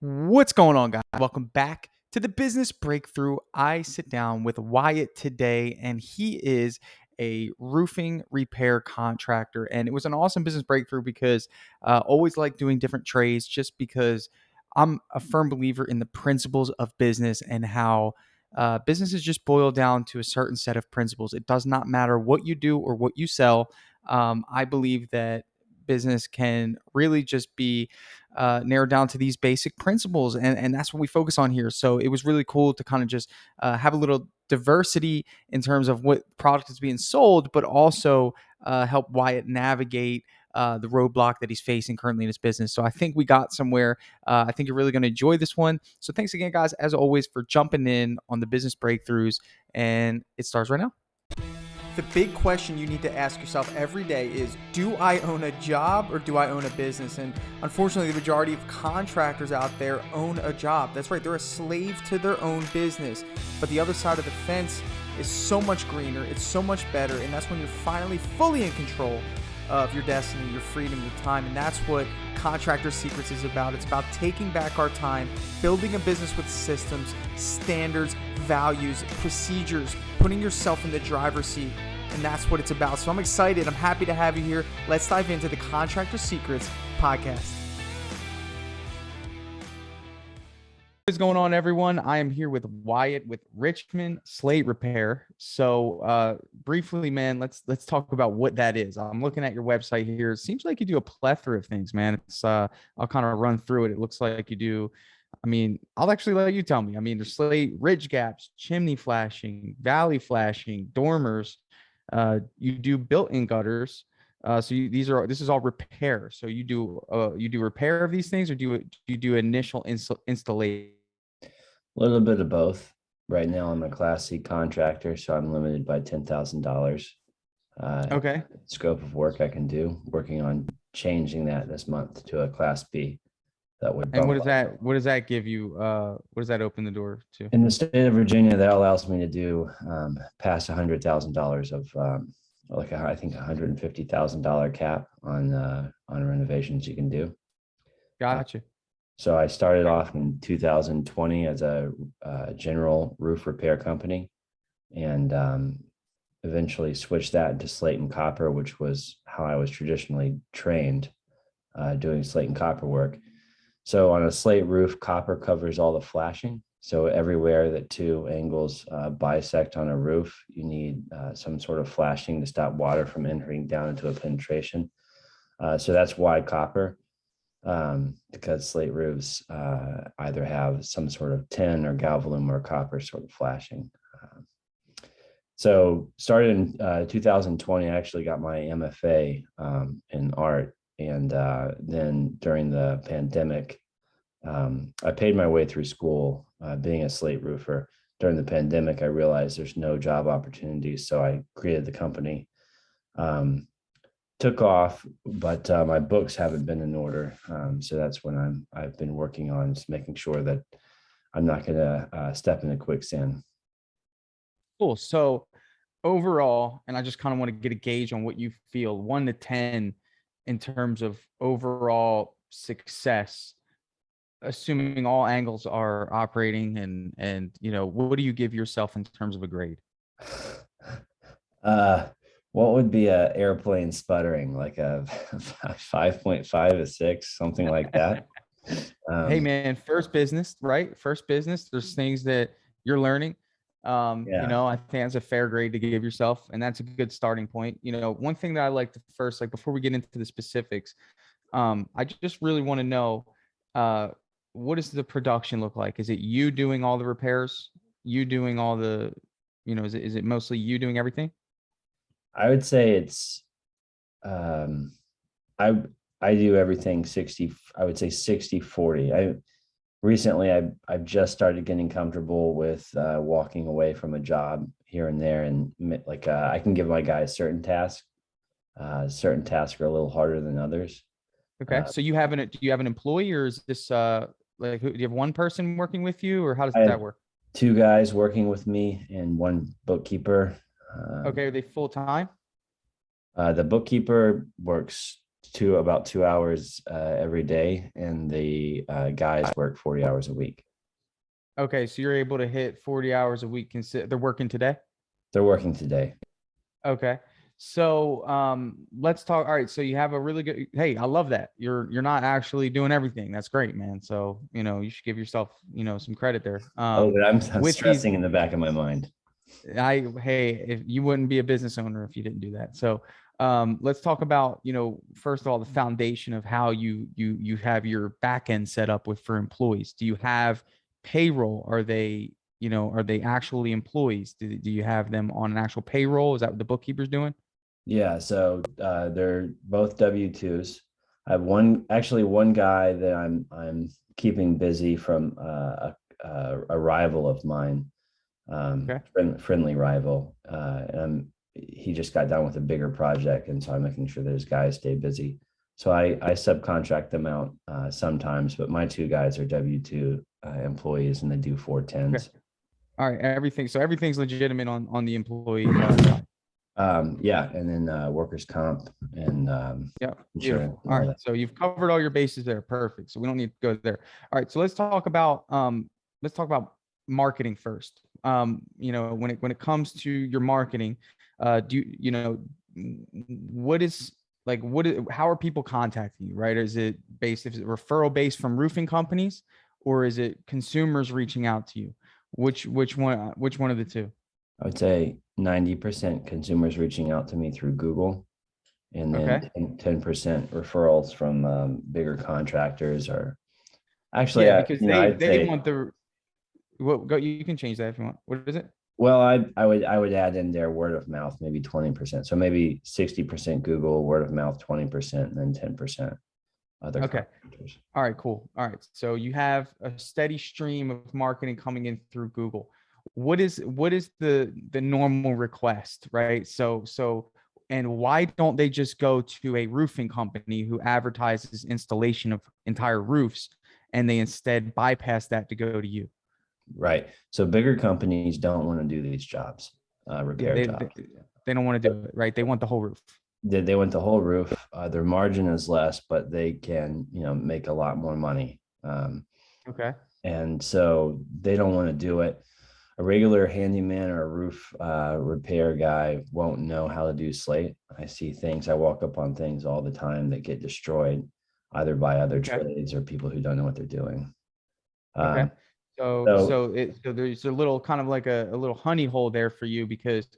What's going on, guys? Welcome back to the Business Breakthrough. I sit down with Wyatt today, and he is a roofing repair contractor. And it was an awesome business breakthrough because always like doing different trades just because I'm a firm believer in the principles of business and how businesses just boil down to a certain set of principles. It does not matter what you do or what you sell. I believe that business can really just be narrowed down to these basic principles, and that's what we focus on here. So it was really cool to kind of just have a little diversity in terms of what product is being sold, but also help Wyatt navigate the roadblock that he's facing currently in his business. So I think we got somewhere. I think you're really going to enjoy this one. So thanks again, guys, as always, for jumping in on the business breakthroughs, and it starts right now. The big question you need to ask yourself every day is, do I own a job or do I own a business? And unfortunately, the majority of contractors out there own a job. That's right, they're a slave to their own business. But the other side of the fence is so much greener, it's so much better, and that's when you're finally fully in control of your destiny, your freedom, your time. And that's what Contractor Secrets is about. It's about taking back our time, building a business with systems, standards, values, procedures, putting yourself in the driver's seat. And that's what it's about. So I'm excited. I'm happy to have you here. Let's dive into the Contractor Secrets podcast. What is going on, everyone? I am here with Wyatt with Richmond Slate Repair. So briefly, man, let's talk about what that is. I'm looking at your website here. It seems like you do a plethora of things, man. It's I'll kind of run through it. It looks like you do. I mean, I'll actually let you tell me. I mean, there's slate ridge gaps, chimney flashing, valley flashing, dormers. You do built-in gutters. This is all repair. So you do repair of these things, or do you do initial installation? A little bit of both. Right now, I'm a Class C contractor, so I'm limited by $10,000. Okay. Scope of work I can do. Working on changing that this month to a Class B. That would. And what does that give you? What does that open the door to? In the state of Virginia, that allows me to do past $100,000 of I think $150,000 cap on renovations you can do. Gotcha. So I started off in 2020 as a general roof repair company, and eventually switched that into slate and copper, which was how I was traditionally trained, doing slate and copper work. So on a slate roof, copper covers all the flashing. So everywhere that two angles bisect on a roof, you need some sort of flashing to stop water from entering down into a penetration. So that's why copper. Because slate roofs either have some sort of tin or galvalume or copper sort of flashing. So started in 2020, I actually got my MFA in art. And then during the pandemic, I paid my way through school being a slate roofer. During the pandemic, I realized there's no job opportunities. So I created the company. Took off, but my books haven't been in order. So that's when I've been working on just making sure that I'm not going to step into quicksand. Cool. So overall, and I just kind of want to get a gauge on what you feel, 1 to 10 in terms of overall success, assuming all angles are operating, and what do you give yourself in terms of a grade? What would be a airplane sputtering, like a 5.5, a 6, something like that? Hey man, first business, right? First business. There's things that you're learning. Yeah. I think that's a fair grade to give yourself, and that's a good starting point. One thing that I like to first, like before we get into the specifics, I just really want to know, what does the production look like? Is it you doing all the repairs? You doing all the, is it mostly you doing everything? I would say it's I do everything 60, I would say 60-40. I've just started getting comfortable with walking away from a job here and there, and I can give my guys certain tasks. Certain tasks are a little harder than others. Okay. So do you have an employee, or is this do you have one person working with you, or how does I that have work? 2 guys working with me and 1 bookkeeper. Okay. Are they full time? The bookkeeper works about 2 hours every day, and the guys work 40 hours a week. Okay, so you're able to hit 40 hours a week. They're working today? They're working today. Okay. So let's talk. All right. So you have a really good, hey, I love that. You're not actually doing everything. That's great, man. So, you should give yourself, some credit there. Oh, but I'm With these, stressing in the back of my mind. hey, if you wouldn't be a business owner if you didn't do that. So let's talk about, first of all, the foundation of how you have your back end set up with for employees. Do you have payroll? Are they actually employees? Do you have them on an actual payroll? Is that what the bookkeeper's doing? Yeah, so they're both W-2s. I have one guy that I'm keeping busy from a rival of mine, Okay. friendly rival, and he just got done with a bigger project, and so I'm making sure that his guys stay busy. So I subcontract them out sometimes, but my two guys are W-2 employees, and they do Okay. 410s. All right. Everything's legitimate on the employee side. Yeah, and then workers' comp and Yeah. insurance Beautiful. and All all right. that. So you've covered all your bases there. Perfect. So we don't need to go there. All right. So let's talk about marketing first. When it comes to your marketing, do what is how are people contacting you, right? Is it referral based from roofing companies, or is it consumers reaching out to you? Which one of the two? I would say 90% consumers reaching out to me through Google, and then Okay. 10% referrals from bigger contractors. Or actually, Yeah, because they I'd they say, want the what go you can change that if you want. What is it? well, I would add in their word of mouth, maybe 20%. So maybe 60% Google, word of mouth 20%, and then 10% other Okay. contractors. All right, cool. All right. So you have a steady stream of marketing coming in through Google. What is the normal request, right? And why don't they just go to a roofing company who advertises installation of entire roofs and they instead bypass that to go to you? Right. So bigger companies don't want to do these jobs, Yeah, repair they they, jobs. they don't want to do it, right? They want the whole roof. They want the whole roof. Their margin is less, but they can, make a lot more money. Okay. And so they don't want to do it. A regular handyman or a roof repair guy won't know how to do slate. I walk up on things all the time that get destroyed either by other Okay. trades or people who don't know what they're doing. Okay. Um, So so so it so there's a little kind of like a little honey hole there for you because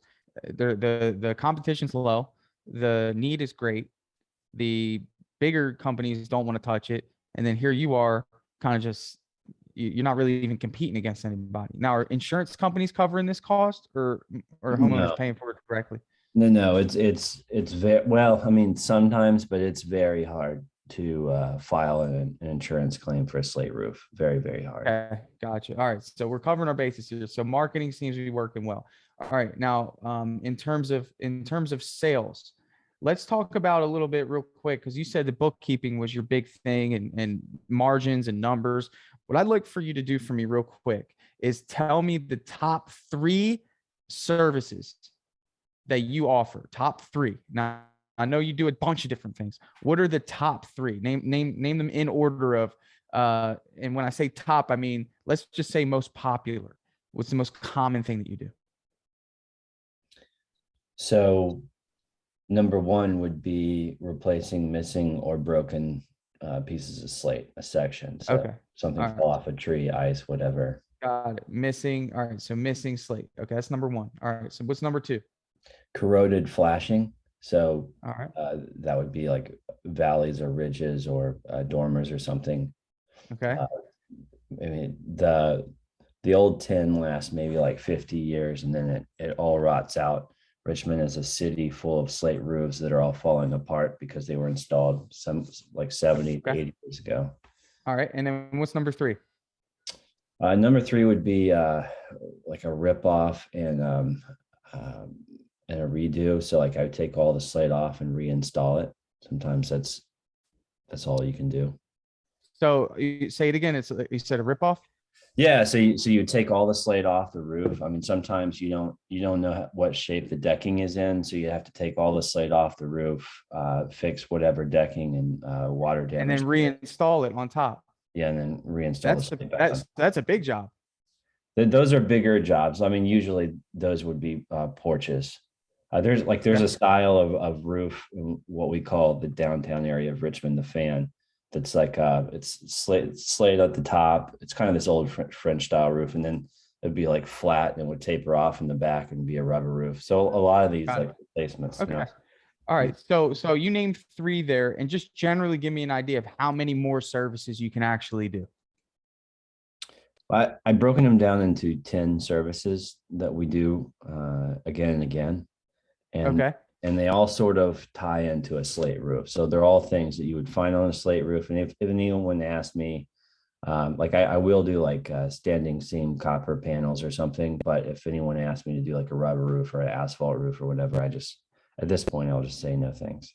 the competition's low, the need is great, the bigger companies don't want to touch it, and then here you are kind of just you're not really even competing against anybody. Now, are insurance companies covering this cost or homeowners no, paying for it directly? no, it's very well. I mean, sometimes, but it's very hard to file an insurance claim for a slate roof. Very, very hard. Okay, gotcha. All right, so we're covering our bases here. So marketing seems to be working well. All right, now in terms of sales, let's talk about a little bit real quick because you said the bookkeeping was your big thing and margins and numbers. What I'd like for you to do for me real quick is tell me the top three services that you offer. Top three. Now I know you do a bunch of different things. What are the top three? Name them in order of and when I say top, I mean let's just say most popular. What's the most common thing that you do? So number one would be replacing missing or broken pieces of slate, a section. So Okay. something All fell right. off a tree, ice, whatever. Got it. Missing. All right. So missing slate. Okay. That's number one. All right. So what's number two? Corroded flashing. So All right. that would be like valleys or ridges or dormers or something. Okay. Uh, I mean, the old tin lasts maybe like 50 years, and then it all rots out. Richmond is a city full of slate roofs that are all falling apart because they were installed some like 70 to Okay. 80 years ago. All right. And then what's number three? Number three would be like a rip off um, and a redo. So like I would take all the slate off and reinstall it. Sometimes that's all you can do. So you say it again. You said a ripoff. Yeah, so you take all the slate off the roof. I mean, sometimes you don't know what shape the decking is in, so you have to take all the slate off the roof, fix whatever decking and water And damage. then reinstall it on top. Yeah, and then reinstall the slate back on. That's a big job. Those are bigger jobs. I mean, usually those would be porches. There's Okay. a style of roof in what we call the downtown area of Richmond, the fan. That's like it's slate at the top. It's kind of this old French style roof, and then it'd be like flat and would taper off in the back and be a rubber roof. So a lot of these Got like it. replacements, Okay. All right. So you named three there, and just generally give me an idea of how many more services you can actually do. I broken them down into 10 services that we do again and again. and Okay. and they all sort of tie into a slate roof. So they're all things that you would find on a slate roof. And if anyone asked me, like I will do like standing seam copper panels or something, but if anyone asked me to do like a rubber roof or an asphalt roof or whatever, I just at this point I'll just say no thanks.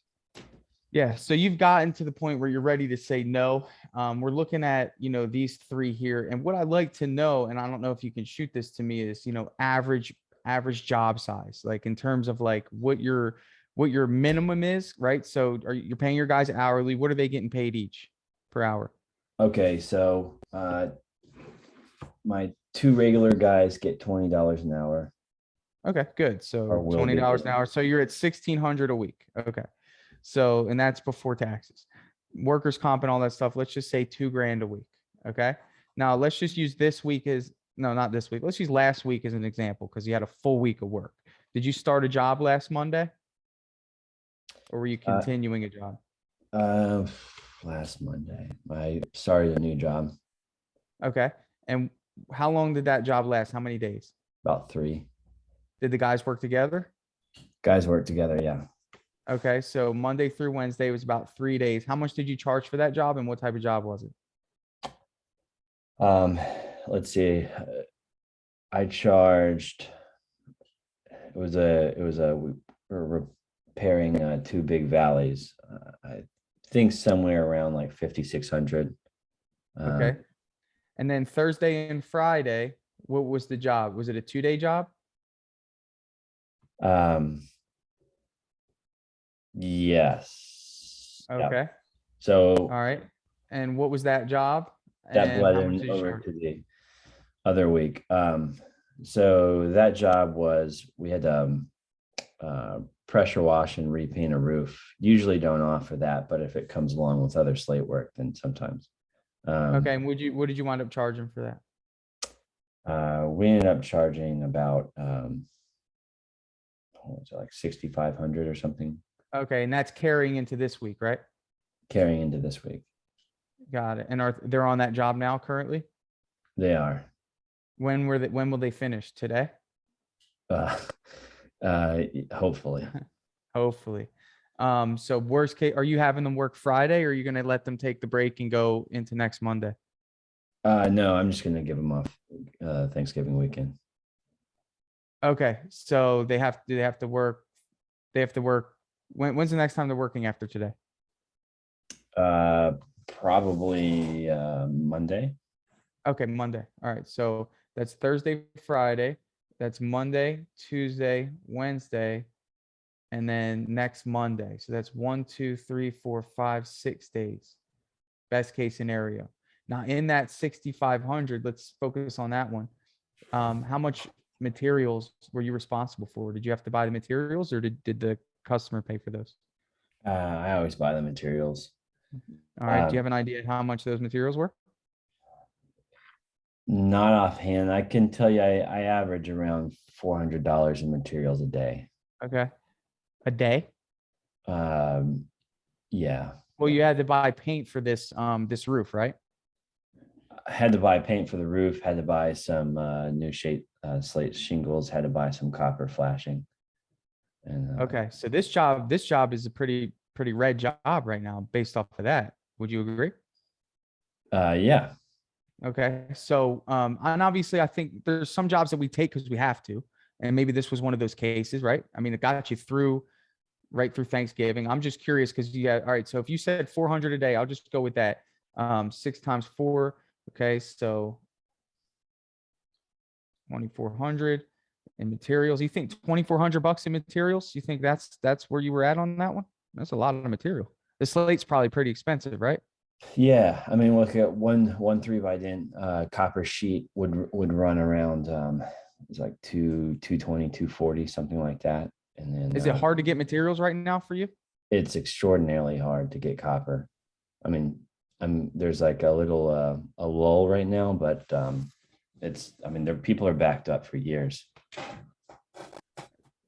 Yeah. So you've gotten to the point where you're ready to say no. We're looking at, these three here. And what I'd like to know, and I don't know if you can shoot this to me, is, average job size, like in terms of like what your minimum is, right? So you're paying your guys hourly. What are they getting paid each per hour? Okay, so my two regular guys get $20 an hour, Okay, good. or So will be. $20 an hour. So you're at 1,600 a week. Okay. So, and that's before taxes, workers' comp and all that stuff. Let's just say 2 grand a week. Okay. Now let's just use this week as no, not this week. Let's use last week as an example because you had a full week of work. Did you start a job last Monday or were you Uh, continuing a job? uh, Last Monday, I started a new job, Okay. And how long did that job last? How many days? about three. Did the guys work together? Guys work together, yeah. Okay. So Monday through Wednesday was about 3 days. How much did you charge for that job and what type of job was it? Um, let's see. I charged. We were repairing two big valleys. I think somewhere around like 5,600. Okay. And then Thursday and Friday, what was the job? Was it a 2-day job? Um, yes. Yeah. Okay. All So right. And what was that job? that And bled how much in did you over charge? to the other week. So that job was we had pressure wash and repaint a roof. Usually don't offer that, but if it comes along with other slate work, then sometimes. Okay. And what did you wind up charging for that? We ended up charging about what was it, like 6,500 or something, Okay. And that's carrying into this week, right? carrying into this week. Got it. And they're on that job now currently? They are. When will they finish today? Uh, Hopefully. Hopefully. So worst case, are you having them work Friday or are you going to let them take the break and go into next Monday? No, I'm just gonna give them off Thanksgiving weekend. Okay. So they have to work. They have to work. When's the next time they're working after today? Uh, Probably Monday. Okay, Monday. All right. So that's Thursday, Friday. That's Monday, Tuesday, Wednesday, and then next Monday. So that's 1, 2, 3, 4, 5, 6 days. Best case scenario. Now, in that 6,500, let's focus on that one. How much materials were you responsible for? Did you have to buy the materials or did the customer pay for those? I always buy the materials. All right. Do you Um, have an idea how much those materials were? Not offhand. I can tell you I average around $400 in materials a day. Okay. A day? Um, yeah. Well, you had to buy paint for this roof, right? I had to buy paint for the roof, had to buy some new slate shingles, had to buy some copper flashing. And Okay. So this job is a pretty red job right now based off of that. Would you agree? yeah. Okay. So and obviously I think there's some jobs that we take because we have to. And maybe this was one of those cases, right? I mean, it got you through right through Thanksgiving. I'm just curious because you got all right. So if you said 400 a day, I'll just go with that. 6 times 4. Okay. So 2,400 in materials. You think 2,400 bucks in materials? You think that's where you were at on that one? That's a lot of material. The slate's probably pretty expensive, right? Yeah, I mean, look at one 3x10 copper sheet would run around it's like 220, 240, something like that. And then Is it hard to get materials right now for you? it's extraordinarily hard to get copper. I mean, there's like a little a lull right now, but it's, I mean, people are backed up for years. Can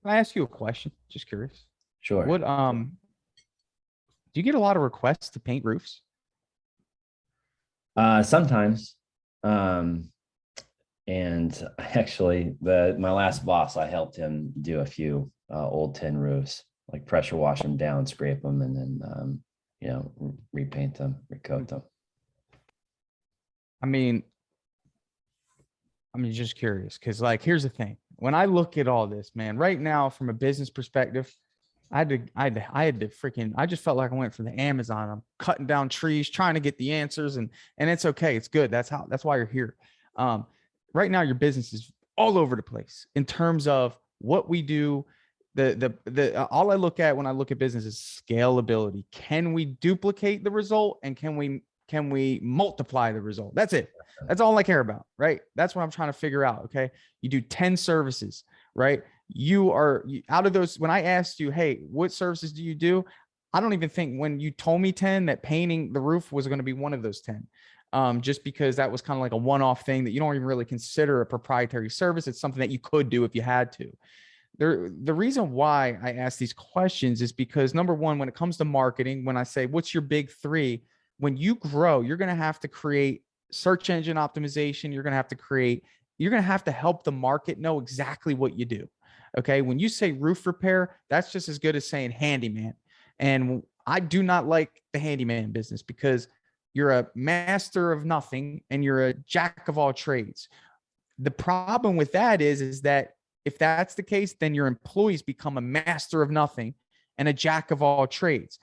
I ask you a question? Just curious. Sure. What do you get a lot of requests to paint roofs? Sometimes. And actually my last boss, I helped him do a few old tin roofs, like pressure wash them down, scrape them, and then repaint them, recoat them. I mean, I'm just curious because, like, here's the thing. When I look at all this, man, right now from a business perspective, I had to freaking, I just felt like I went for the Amazon. I'm cutting down trees, trying to get the answers, and it's okay. It's good. That's why you're here. Right now, your business is all over the place in terms of what we do. All I look at when I look at business is scalability. Can we duplicate the result, and can we multiply the result? That's it. That's all I care about, right? That's what I'm trying to figure out. Okay. You do 10 services, right? You are out of those. When I asked you, hey, what services do you do? I don't even think when you told me 10 that painting the roof was going to be one of those 10. Just because that was kind of like a one-off thing that you don't even really consider a proprietary service. It's something that you could do if you had to. The reason why I ask these questions is because, number one, when it comes to marketing, when I say, what's your big three? When you grow, you're going to have to create search engine optimization. You're going to have to help the market know exactly what you do. Okay. When you say roof repair, that's just as good as saying handyman. And I do not like the handyman business because you're a master of nothing and you're a jack of all trades. The problem with that is that if that's the case, then your employees become a master of nothing and a jack of all trades.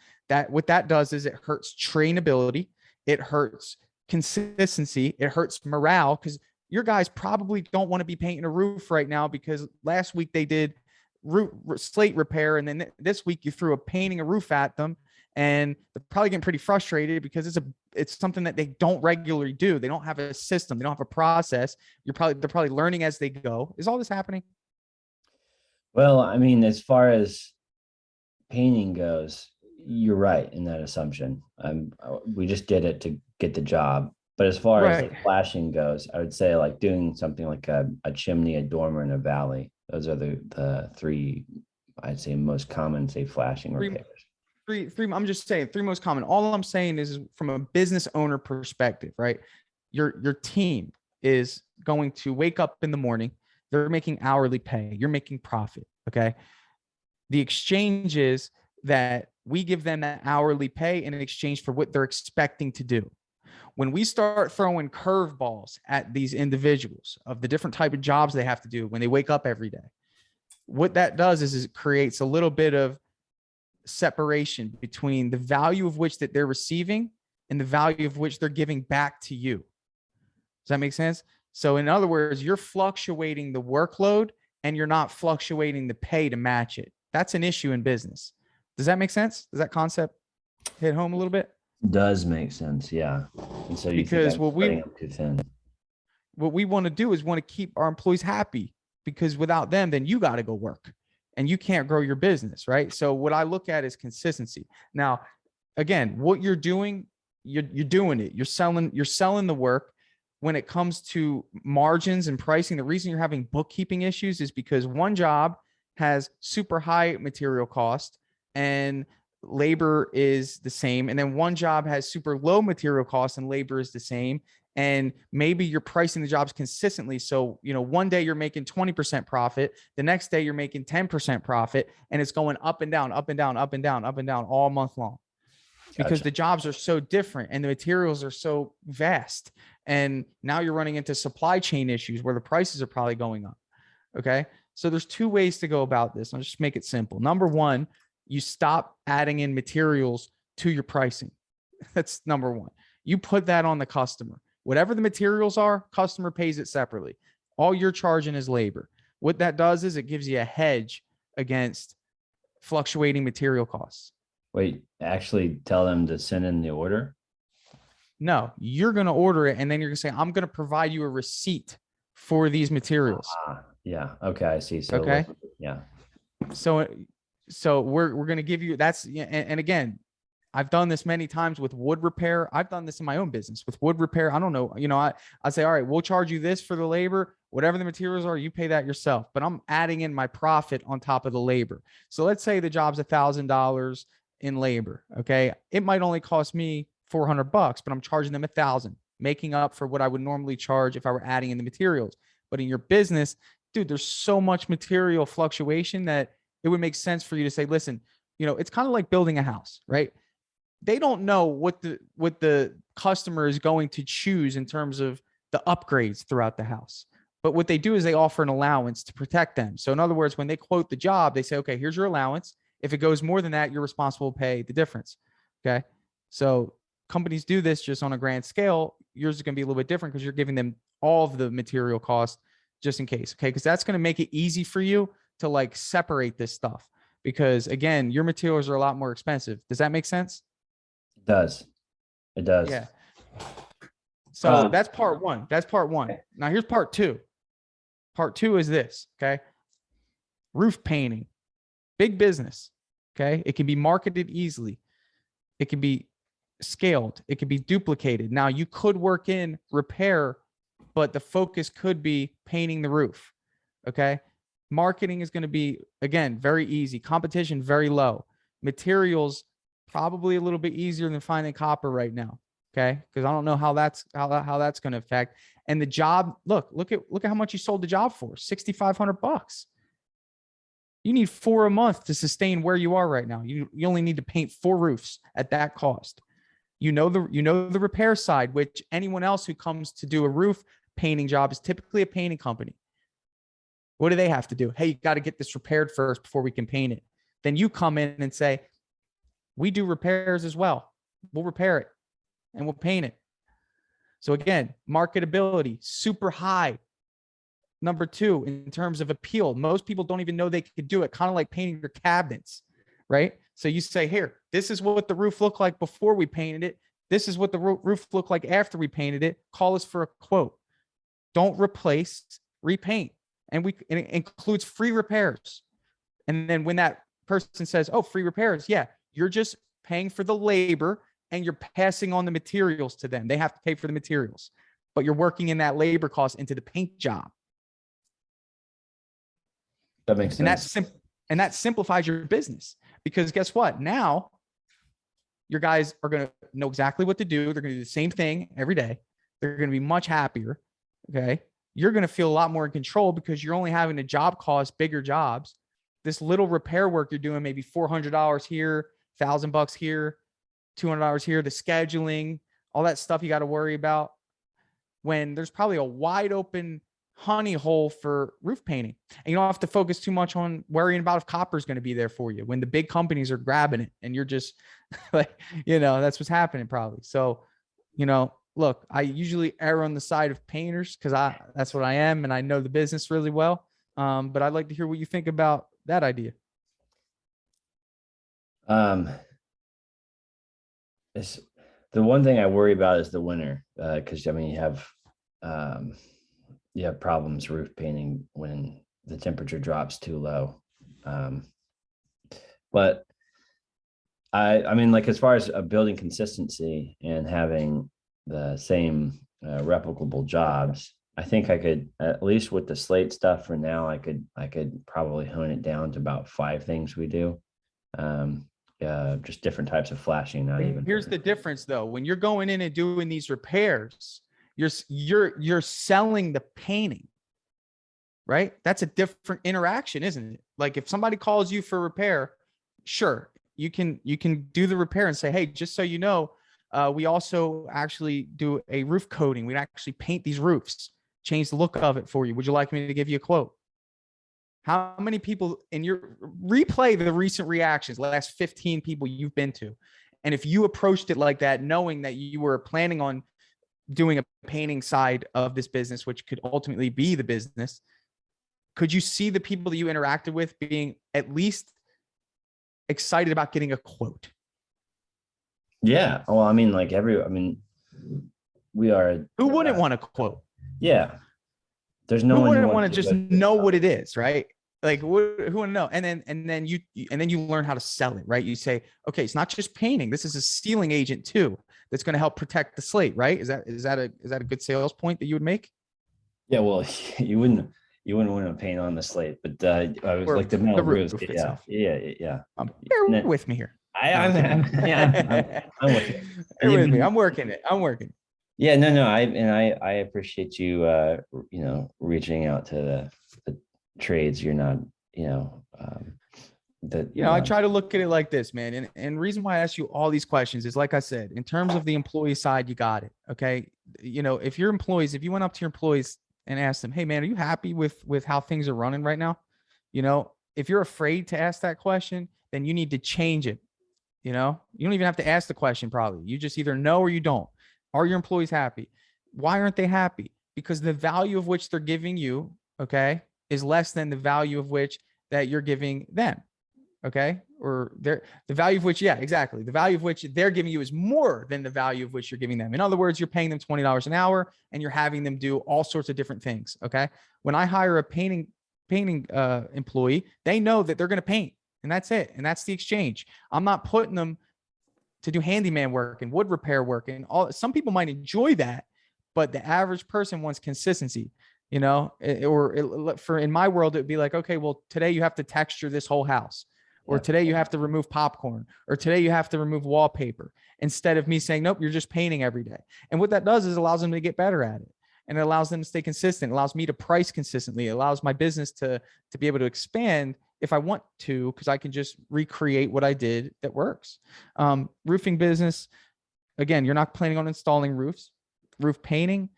What that does is it hurts trainability. It hurts consistency. It hurts morale because your guys probably don't want to be painting a roof right now because last week they did slate repair, and then this week you threw painting a roof at them, and they're probably getting pretty frustrated because it's something that they don't regularly do. They don't have a system. They don't have a process. They're probably learning as they go. Is all this happening? Well, I mean, as far as painting goes, you're right in that assumption. We just did it to get the job. But as far as like flashing goes, I would say like doing something like a chimney, a dormer, and a valley. Those are the three, I'd say, most common, say, flashing repairs. Three. I'm just saying three most common. All I'm saying is from a business owner perspective, right? Your team is going to wake up in the morning. They're making hourly pay. You're making profit. Okay. The exchange is that we give them that hourly pay in exchange for what they're expecting to do. When we start throwing curveballs at these individuals of the different type of jobs they have to do when they wake up every day, what that does is it creates a little bit of separation between the value of which that they're receiving and the value of which they're giving back to you. Does that make sense? So in other words, you're fluctuating the workload and you're not fluctuating the pay to match it. That's an issue in business. Does that make sense? Does that concept hit home a little bit? Does make sense, yeah. And so because what we want to do is want to keep our employees happy, because without them, then you got to go work and you can't grow your business, right? So what I look at is consistency. Now, again, what you're doing, you're doing it. You're selling the work. When it comes to margins and pricing, the reason you're having bookkeeping issues is because one job has super high material cost and labor is the same. And then one job has super low material costs and labor is the same. And maybe you're pricing the jobs consistently. So, one day you're making 20% profit. The next day you're making 10% profit, and it's going up and down, up and down, up and down, up and down all month long. Because the jobs are so different and the materials are so vast. And now you're running into supply chain issues where the prices are probably going up. Okay. So there's two ways to go about this. I'll just make it simple. Number one, you stop adding in materials to your pricing. That's number one. You put that on the customer. Whatever the materials are, customer pays it separately. All you're charging is labor. What that does is it gives you a hedge against fluctuating material costs. Wait, actually tell them to send in the order? No, you're going to order it, and then you're going to say, I'm going to provide you a receipt for these materials. Yeah. Okay, I see. So Okay. yeah. So we're going to give you, that's, and again, I've done this many times with wood repair. I've done this in my own business with wood repair. I don't know, I say, all right, we'll charge you this for the labor, whatever the materials are, you pay that yourself, but I'm adding in my profit on top of the labor. So let's say the job's $1,000 in labor. Okay. It might only cost me $400, but I'm charging them 1,000, making up for what I would normally charge if I were adding in the materials. But in your business, dude, there's so much material fluctuation that it would make sense for you to say, listen, it's kind of like building a house, right? They don't know what the customer is going to choose in terms of the upgrades throughout the house. But what they do is they offer an allowance to protect them. So in other words, when they quote the job, they say, okay, here's your allowance. If it goes more than that, you're responsible to pay the difference. Okay. So companies do this just on a grand scale. Yours is going to be a little bit different because you're giving them all of the material cost just in case. Okay. Because that's going to make it easy for you to like separate this stuff. Because again, your materials are a lot more expensive. Does that make sense? It does. It does. Yeah. So that's part one. That's part one. Now here's part two. Part two is this. Okay. Roof painting, big business. Okay. It can be marketed easily. It can be scaled. It can be duplicated. Now you could work in repair, but the focus could be painting the roof. Okay. Marketing is going to be, again, very easy. Competition, very low. Materials, probably a little bit easier than finding copper right now. Okay. Because I don't know how that's going to affect. And the job, look at how much you sold the job for, $6,500. You need 4 a month to sustain where you are right now. You only need to paint 4 roofs at that cost. The repair side, which anyone else who comes to do a roof painting job is typically a painting company. What do they have to do? Hey, you got to get this repaired first before we can paint it. Then you come in and say, we do repairs as well. We'll repair it and we'll paint it. So again, marketability, super high. Number 2, in terms of appeal, most people don't even know they could do it. Kind of like painting your cabinets, right? So you say, here, this is what the roof looked like before we painted it. This is what the roof looked like after we painted it. Call us for a quote. Don't replace, repaint. And it includes free repairs. And then when that person says, oh, free repairs, yeah, you're just paying for the labor and you're passing on the materials to them. They have to pay for the materials, but you're working in that labor cost into the paint job. That makes sense. And that simplifies your business, because guess what? Now your guys are going to know exactly what to do. They're going to do the same thing every day. They're going to be much happier. Okay. You're going to feel a lot more in control because you're only having to job cost bigger jobs. This little repair work you're doing, maybe $400 here, $1,000 here, $200 here, the scheduling, all that stuff you got to worry about, when there's probably a wide open honey hole for roof painting. And you don't have to focus too much on worrying about if copper is going to be there for you when the big companies are grabbing it and you're just like, that's what's happening probably. So, look, I usually err on the side of painters because that's what I am. And I know the business really well. But I'd like to hear what you think about that idea. It's the one thing I worry about is the winter. Cause you have problems roof painting when the temperature drops too low. But I mean, like, as far as building consistency and having the same replicable jobs, I think I could, at least with the slate stuff for now, I could probably hone it down to about 5 things we do. Just different types of flashing. Not even. Here's the difference though. When you're going in and doing these repairs, you're selling the painting, right? That's a different interaction, isn't it? Like if somebody calls you for repair, sure, you can do the repair and say, hey, just so you know, we also actually do a roof coating. We actually paint these roofs, change the look of it for you. Would you like me to give you a quote? How many people in your replay the recent reactions, last 15 people you've been to, and if you approached it like that, knowing that you were planning on doing a painting side of this business, which could ultimately be the business, could you see the people that you interacted with being at least excited about getting a quote? Yeah. Well, I mean, like we are. Who wouldn't want a quote? Yeah. There's no Who one who wouldn't wants want to to just go to know what it is, right? Like, who want to know? And then you learn how to sell it, right? You say, okay, it's not just painting. This is a sealing agent too that's going to help protect the slate, right? Is that a good sales point that you would make? Yeah. Well, you wouldn't want to paint on the slate, but I was Or like the metal the roofs. roof Yeah. itself? Yeah. Yeah. Bear And with me here. I, No, I'm kidding. I'm with you. Bear And you've with me. been, I'm working it. I'm working. yeah, no. I appreciate you, reaching out to the trades. You're not, that You you're know, I not. try to look at it like this, man. And reason why I ask you all these questions is, like I said, in terms of the employee side, you got it. Okay. You know, if your employees, if you went up to your employees and asked them, hey man, are you happy with how things are running right now? You know, if you're afraid to ask that question, then you need to change it. You know, you don't even have to ask the question, probably. You just either know or you don't. Are your employees happy? Why aren't they happy? Because the value of which they're giving you, okay, is less than the value of which that you're giving them. Okay. Or the value of which, yeah, exactly. The value of which they're giving you is more than the value of which you're giving them. In other words, you're paying them $20 an hour and you're having them do all sorts of different things. Okay. When I hire a painting employee, they know that they're going to paint, and that's it. And that's the exchange. I'm not putting them to do handyman work and wood repair work and all. Some people might enjoy that, but the average person wants consistency, you know, for in my world, it'd be like, okay, well, today you have to texture this whole house, or Yeah. today you have to remove popcorn, or today you have to remove wallpaper, instead of me saying, nope, you're just painting every day. And what that does is allows them to get better at it. And it allows them to stay consistent. It allows me to price consistently. It allows my business to be able to expand if I want to, because I can just recreate what I did that works. Roofing business, again, you're not planning on installing roofs. Roof painting,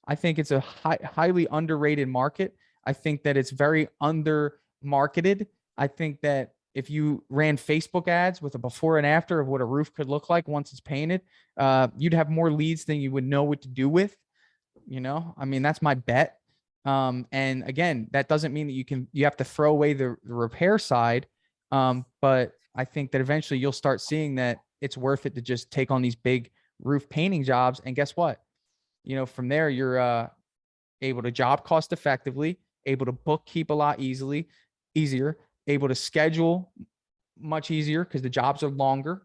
I think it's a highly underrated market. I think that it's very under marketed. I think that if you ran Facebook ads with a before and after of what a roof could look like once it's painted, you'd have more leads than you would know what to do with. You know, I mean, that's my bet. And again, that doesn't mean that you have to throw away the repair side. But I think that eventually you'll start seeing that it's worth it to just take on these big roof painting jobs. And guess what? You know, from there, you're able to job cost effectively, able to bookkeep a lot easier, able to schedule much easier because the jobs are longer.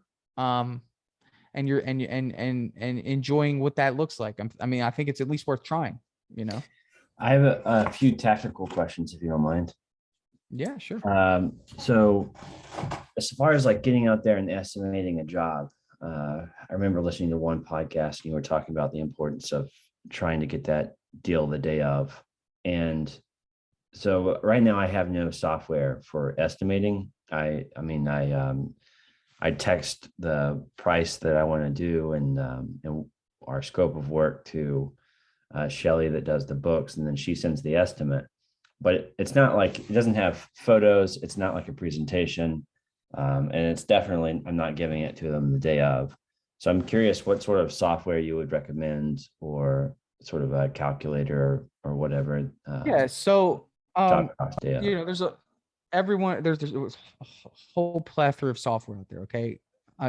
And you're and enjoying what that looks like. I mean, I think it's at least worth trying, you know? I have a few tactical questions, if you don't mind. Yeah, sure. So as far as like getting out there and estimating a job, I remember listening to one podcast and you were talking about the importance of trying to get that deal the day of. And so right now I have no software for estimating. I text the price that I want to do and our scope of work to Shelly that does the books, and then she sends the estimate. But it's not like it doesn't have photos. It's not like a presentation, and it's definitely I'm not giving it to them the day of. So I'm curious what sort of software you would recommend, or sort of a calculator or whatever. Yeah. So, Job cost day of. you know, there's a whole plethora of software out there. Okay.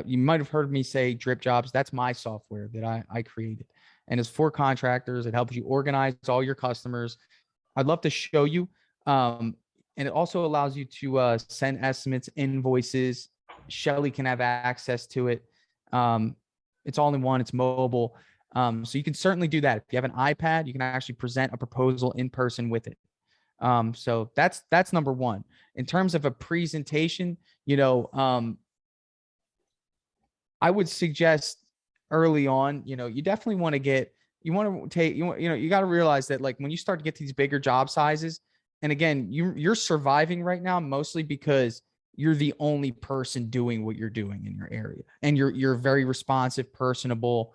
You might have heard me say Dripjobs. That's my software that I created, and it's for contractors. It helps you organize all your customers. I'd love to show you. And it also allows you to send estimates, invoices. Shelly can have access to it. It's all in one. It's mobile. So you can certainly do that. If you have an iPad, you can actually present a proposal in person with it. So that's number one. In terms of a presentation, you know, I would suggest early on, you know, you definitely want to you got to realize that like when you start to get to these bigger job sizes, and again, you're surviving right now mostly because you're the only person doing what you're doing in your area, and you're very responsive, personable,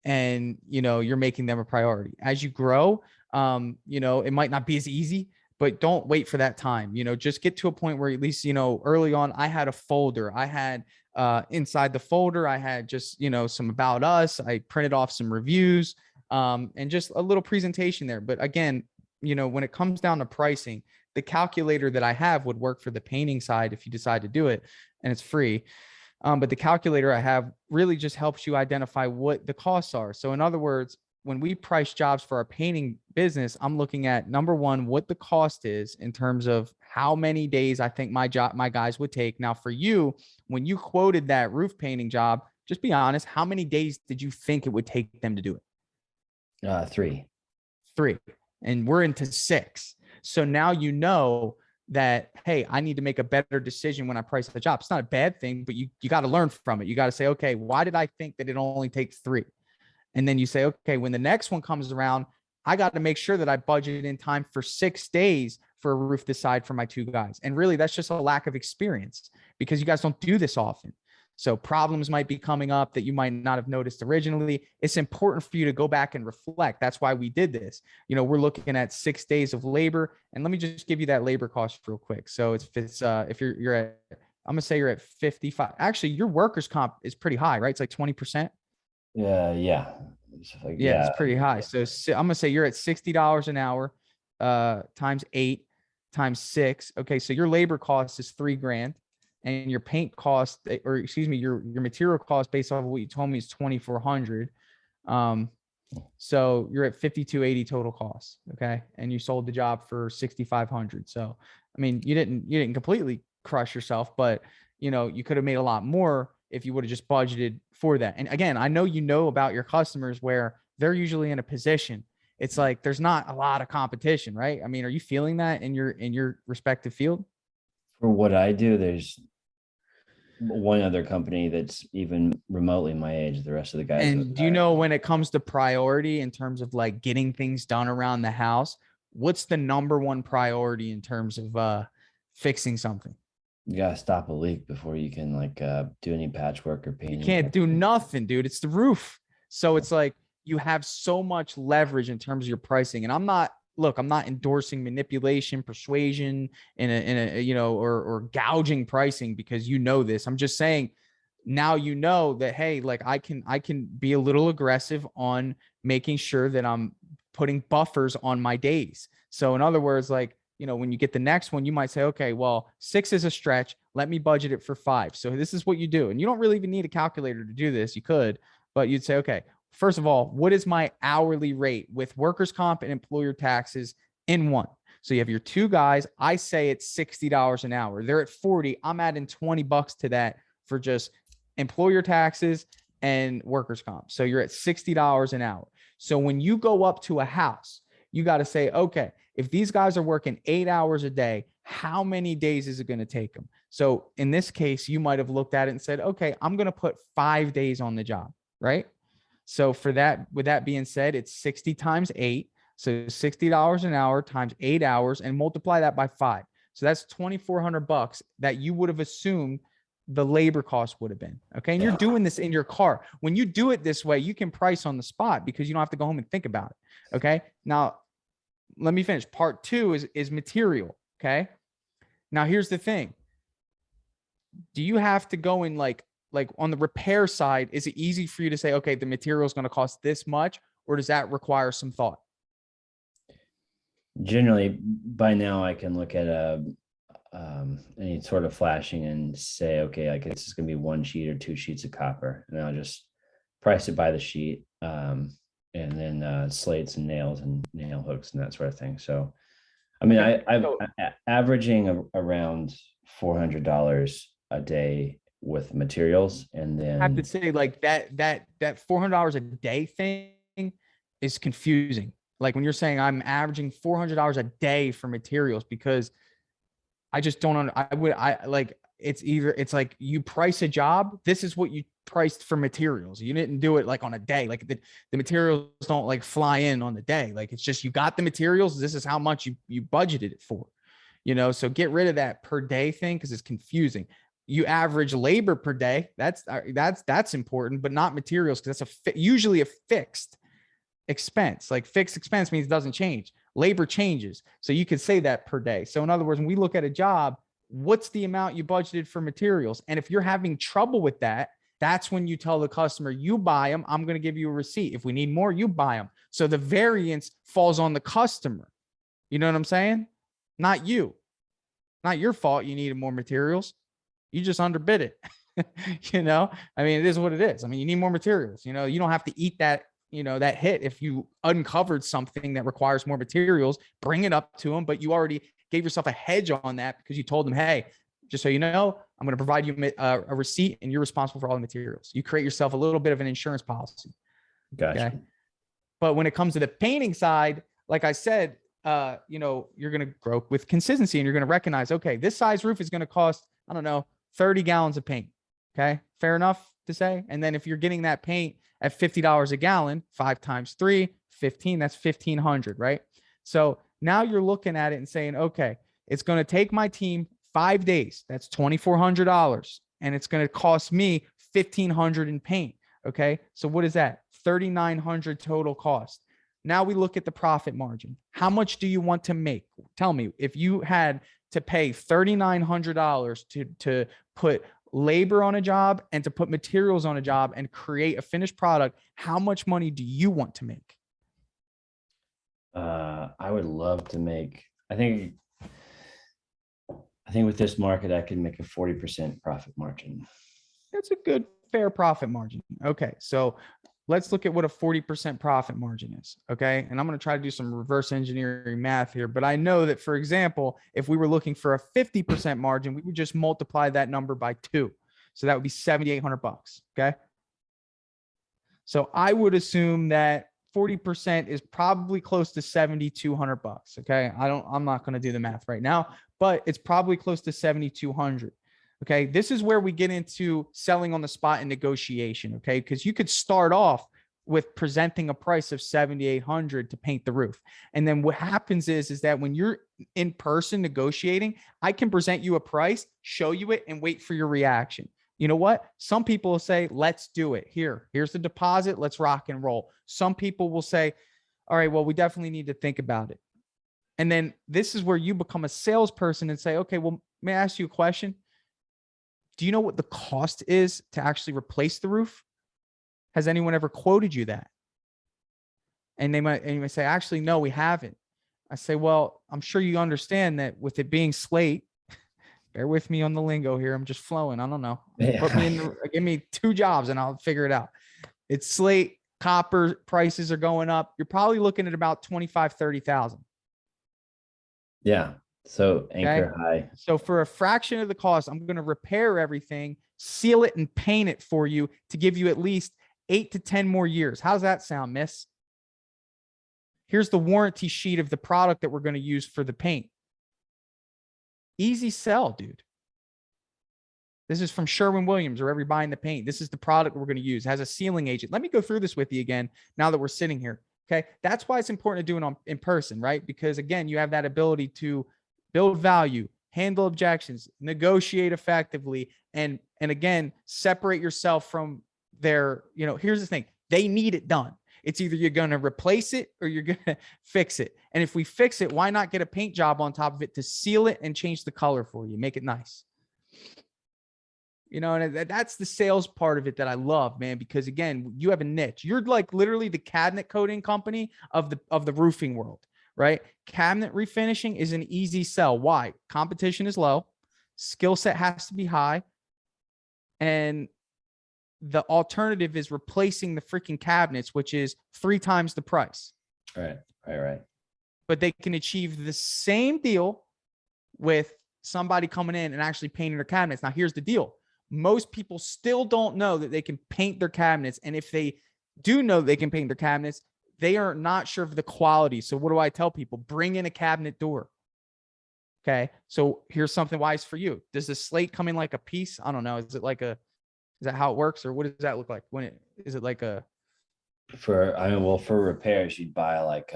and you know you're making them a priority. As you grow, you know, it might not be as easy, but don't wait for that time. You know, just get to a point where at least, you know, early on I had a folder. I had inside the folder I had just, you know, some about us. I printed off some reviews. and just a little presentation there. But again, when it comes down to pricing, the calculator that I have would work for the painting side if you decide to do it, and it's free. But the calculator I have really just helps you identify what the costs are. So in other words, when we price jobs for our painting business, I'm looking at, number one, what the cost is in terms of how many days I think my guys would take. Now for you, when you quoted that roof painting job, just be honest, how many days did you think it would take them to do it? 3. 3. And we're into 6. So now you know that, hey, I need to make a better decision when I price the job. It's not a bad thing, but you got to learn from it. You got to say, okay, why did I think that it only takes 3? And then you say, okay, when the next one comes around, I got to make sure that I budget in time for 6 days for a roof this side for my 2 guys. And really, that's just a lack of experience because you guys don't do this often. So problems might be coming up that you might not have noticed originally. It's important for you to go back and reflect. That's why we did this. We're looking at 6 days of labor, and let me just give you that labor cost real quick. So if you're at, I'm gonna say you're at 55. Actually, your workers' comp is pretty high, right? It's like 20%. Yeah. It's pretty high. So I'm gonna say you're at $60 an hour, times 8 times 6. Okay, so your labor cost is $3,000, and your paint cost, or excuse me, your material cost based off of what you told me is $2,400. So you're at $5,280 total cost. Okay, and you sold the job for $6,500. So I mean, you didn't completely crush yourself, but you could have made a lot more if you would have just budgeted for that. And again, I know about your customers where they're usually in a position. It's like there's not a lot of competition, right? I mean, are you feeling that in your respective field? For what I do, there's one other company that's even remotely my age. The rest of the guys. And do you know, when it comes to priority in terms of like getting things done around the house, what's the number one priority in terms of fixing something? You gotta stop a leak before you can do any patchwork or painting. You can't do nothing, dude. It's the roof. So it's like you have so much leverage in terms of your pricing. And I'm not endorsing manipulation, persuasion, or gouging pricing because this. I'm just saying now that, hey, like I can be a little aggressive on making sure that I'm putting buffers on my days. So in other words, when you get the next one, you might say, okay, well, 6 is a stretch. Let me budget it for 5. So this is what you do. And you don't really even need a calculator to do this. You could, but you'd say, okay, first of all, what is my hourly rate with workers' comp and employer taxes in one? So you have your 2 guys. I say it's $60 an hour. They're at 40. I'm adding $20 to that for just employer taxes and workers' comp. So you're at $60 an hour. So when you go up to a house, you got to say, okay, if these guys are working 8 hours a day, how many days is it going to take them? So in this case, you might have looked at it and said, okay, I'm going to put 5 days on the job, right? So for that, with that being said, it's 60 times 8. So $60 an hour times 8 hours, and multiply that by 5. So that's $2,400 that you would have assumed the labor cost would have been. Okay. And you're doing this in your car. When you do it this way, you can price on the spot because you don't have to go home and think about it. Okay. Now, let me finish. Part 2 is material. Okay. Now here's the thing. Do you have to go in like on the repair side? Is it easy for you to say, okay, the material is going to cost this much, or does that require some thought? Generally, by now I can look at any sort of flashing and say, okay, like it's going to be 1 sheet or 2 sheets of copper, and I'll just price it by the sheet. And then slates and nails and nail hooks and that sort of thing. So, I mean, I'm averaging around $400 a day with materials, and then I have to say, like that $400 a day thing is confusing. Like when you're saying I'm averaging $400 a day for materials, because I just don't. It's like you price a job. This is what you priced for materials. You didn't do it like on a day. Like the materials don't like fly in on the day. Like it's just, you got the materials. This is how much you budgeted it for, so get rid of that per day thing, because it's confusing. You average labor per day. That's important, but not materials, because that's usually a fixed expense. Like fixed expense means it doesn't change. Labor changes. So you could say that per day. So in other words, when we look at a job, what's the amount you budgeted for materials? And if you're having trouble with that, that's when you tell the customer, you buy them, I'm going to give you a receipt. If we need more, you buy them. So the variance falls on the customer. You know what I'm saying? Not you. Not your fault you needed more materials. You just underbid it. You know, I mean, it is what it is. I mean, you need more materials. You know, you don't have to eat that, you know, that hit if you uncovered something that requires more materials, bring it up to them, but you already gave yourself a hedge on that because you told them, hey, just so you know, I'm going to provide you a receipt and you're responsible for all the materials. You create yourself a little bit of an insurance policy. Gotcha. Okay. But when it comes to the painting side, like I said, you know, you're going to grow with consistency and you're going to recognize, okay, this size roof is going to cost, I don't know, 30 gallons of paint. Okay. Fair enough to say. And then if you're getting that paint at $50 a gallon, 5 times 3, 15, that's 1,500, right? So now you're looking at it and saying, okay, it's going to take my team 5 days. That's $2,400. And it's going to cost me $1,500 in paint. Okay. So what is that? $3,900 total cost. Now we look at the profit margin. How much do you want to make? Tell me, if you had to pay $3,900 to put labor on a job and to put materials on a job and create a finished product, how much money do you want to make? I would love to make, I think with this market, I can make a 40% profit margin. That's a good, fair profit margin. Okay. So let's look at what a 40% profit margin is. Okay. And I'm going to try to do some reverse engineering math here, but I know that, for example, if we were looking for a 50% margin, we would just multiply that number by 2. So that would be $7,800. Okay. So I would assume that 40% is probably close to $7,200. Okay. I'm not going to do the math right now, but it's probably close to 7,200. Okay. This is where we get into selling on the spot and negotiation. Okay. Because you could start off with presenting a price of 7,800 to paint the roof. And then what happens is that when you're in person negotiating, I can present you a price, show you it, and wait for your reaction. You know what? Some people will say, let's do it. Here's the deposit. Let's rock and roll. Some people will say, all right, well, we definitely need to think about it. And then this is where you become a salesperson and say, okay, well, may I ask you a question? Do you know what the cost is to actually replace the roof? Has anyone ever quoted you that? And you might say, actually, no, we haven't. I say, well, I'm sure you understand that with it being slate, bear with me on the lingo here. I'm just flowing. I don't know. Put me in, give me 2 jobs and I'll figure it out. It's slate, copper prices are going up. You're probably looking at about 25, 30,000. Yeah. So anchor high. So for a fraction of the cost, I'm going to repair everything, seal it and paint it for you to give you at least 8 to 10 more years. How's that sound, miss? Here's the warranty sheet of the product that we're going to use for the paint. Easy sell, dude. This is from Sherwin-Williams, wherever you're buying the paint. This is the product we're going to use. It has a sealing agent. Let me go through this with you again now that we're sitting here. Okay. That's why it's important to do it in person, right? Because again, you have that ability to build value, handle objections, negotiate effectively, and again, separate yourself from their, you know, here's the thing. They need it done. It's either you're going to replace it or you're going to fix it. And if we fix it, why not get a paint job on top of it to seal it and change the color for you? Make it nice. You know, and that's the sales part of it that I love, man, because again, you have a niche. You're like literally the cabinet coating company of the roofing world, right? Cabinet refinishing is an easy sell. Why? Competition is low. Skill set has to be high. And the alternative is replacing the freaking cabinets, which is 3 times the price. Right. But they can achieve the same deal with somebody coming in and actually painting their cabinets. Now, here's the deal. Most people still don't know that they can paint their cabinets. And if they do know they can paint their cabinets, they are not sure of the quality. So what do I tell people? Bring in a cabinet door. Okay. So here's something wise for you. Does the slate come in like a piece? I don't know. Is that how it works? Or what does that look like? Is it like a, for repairs, you'd buy like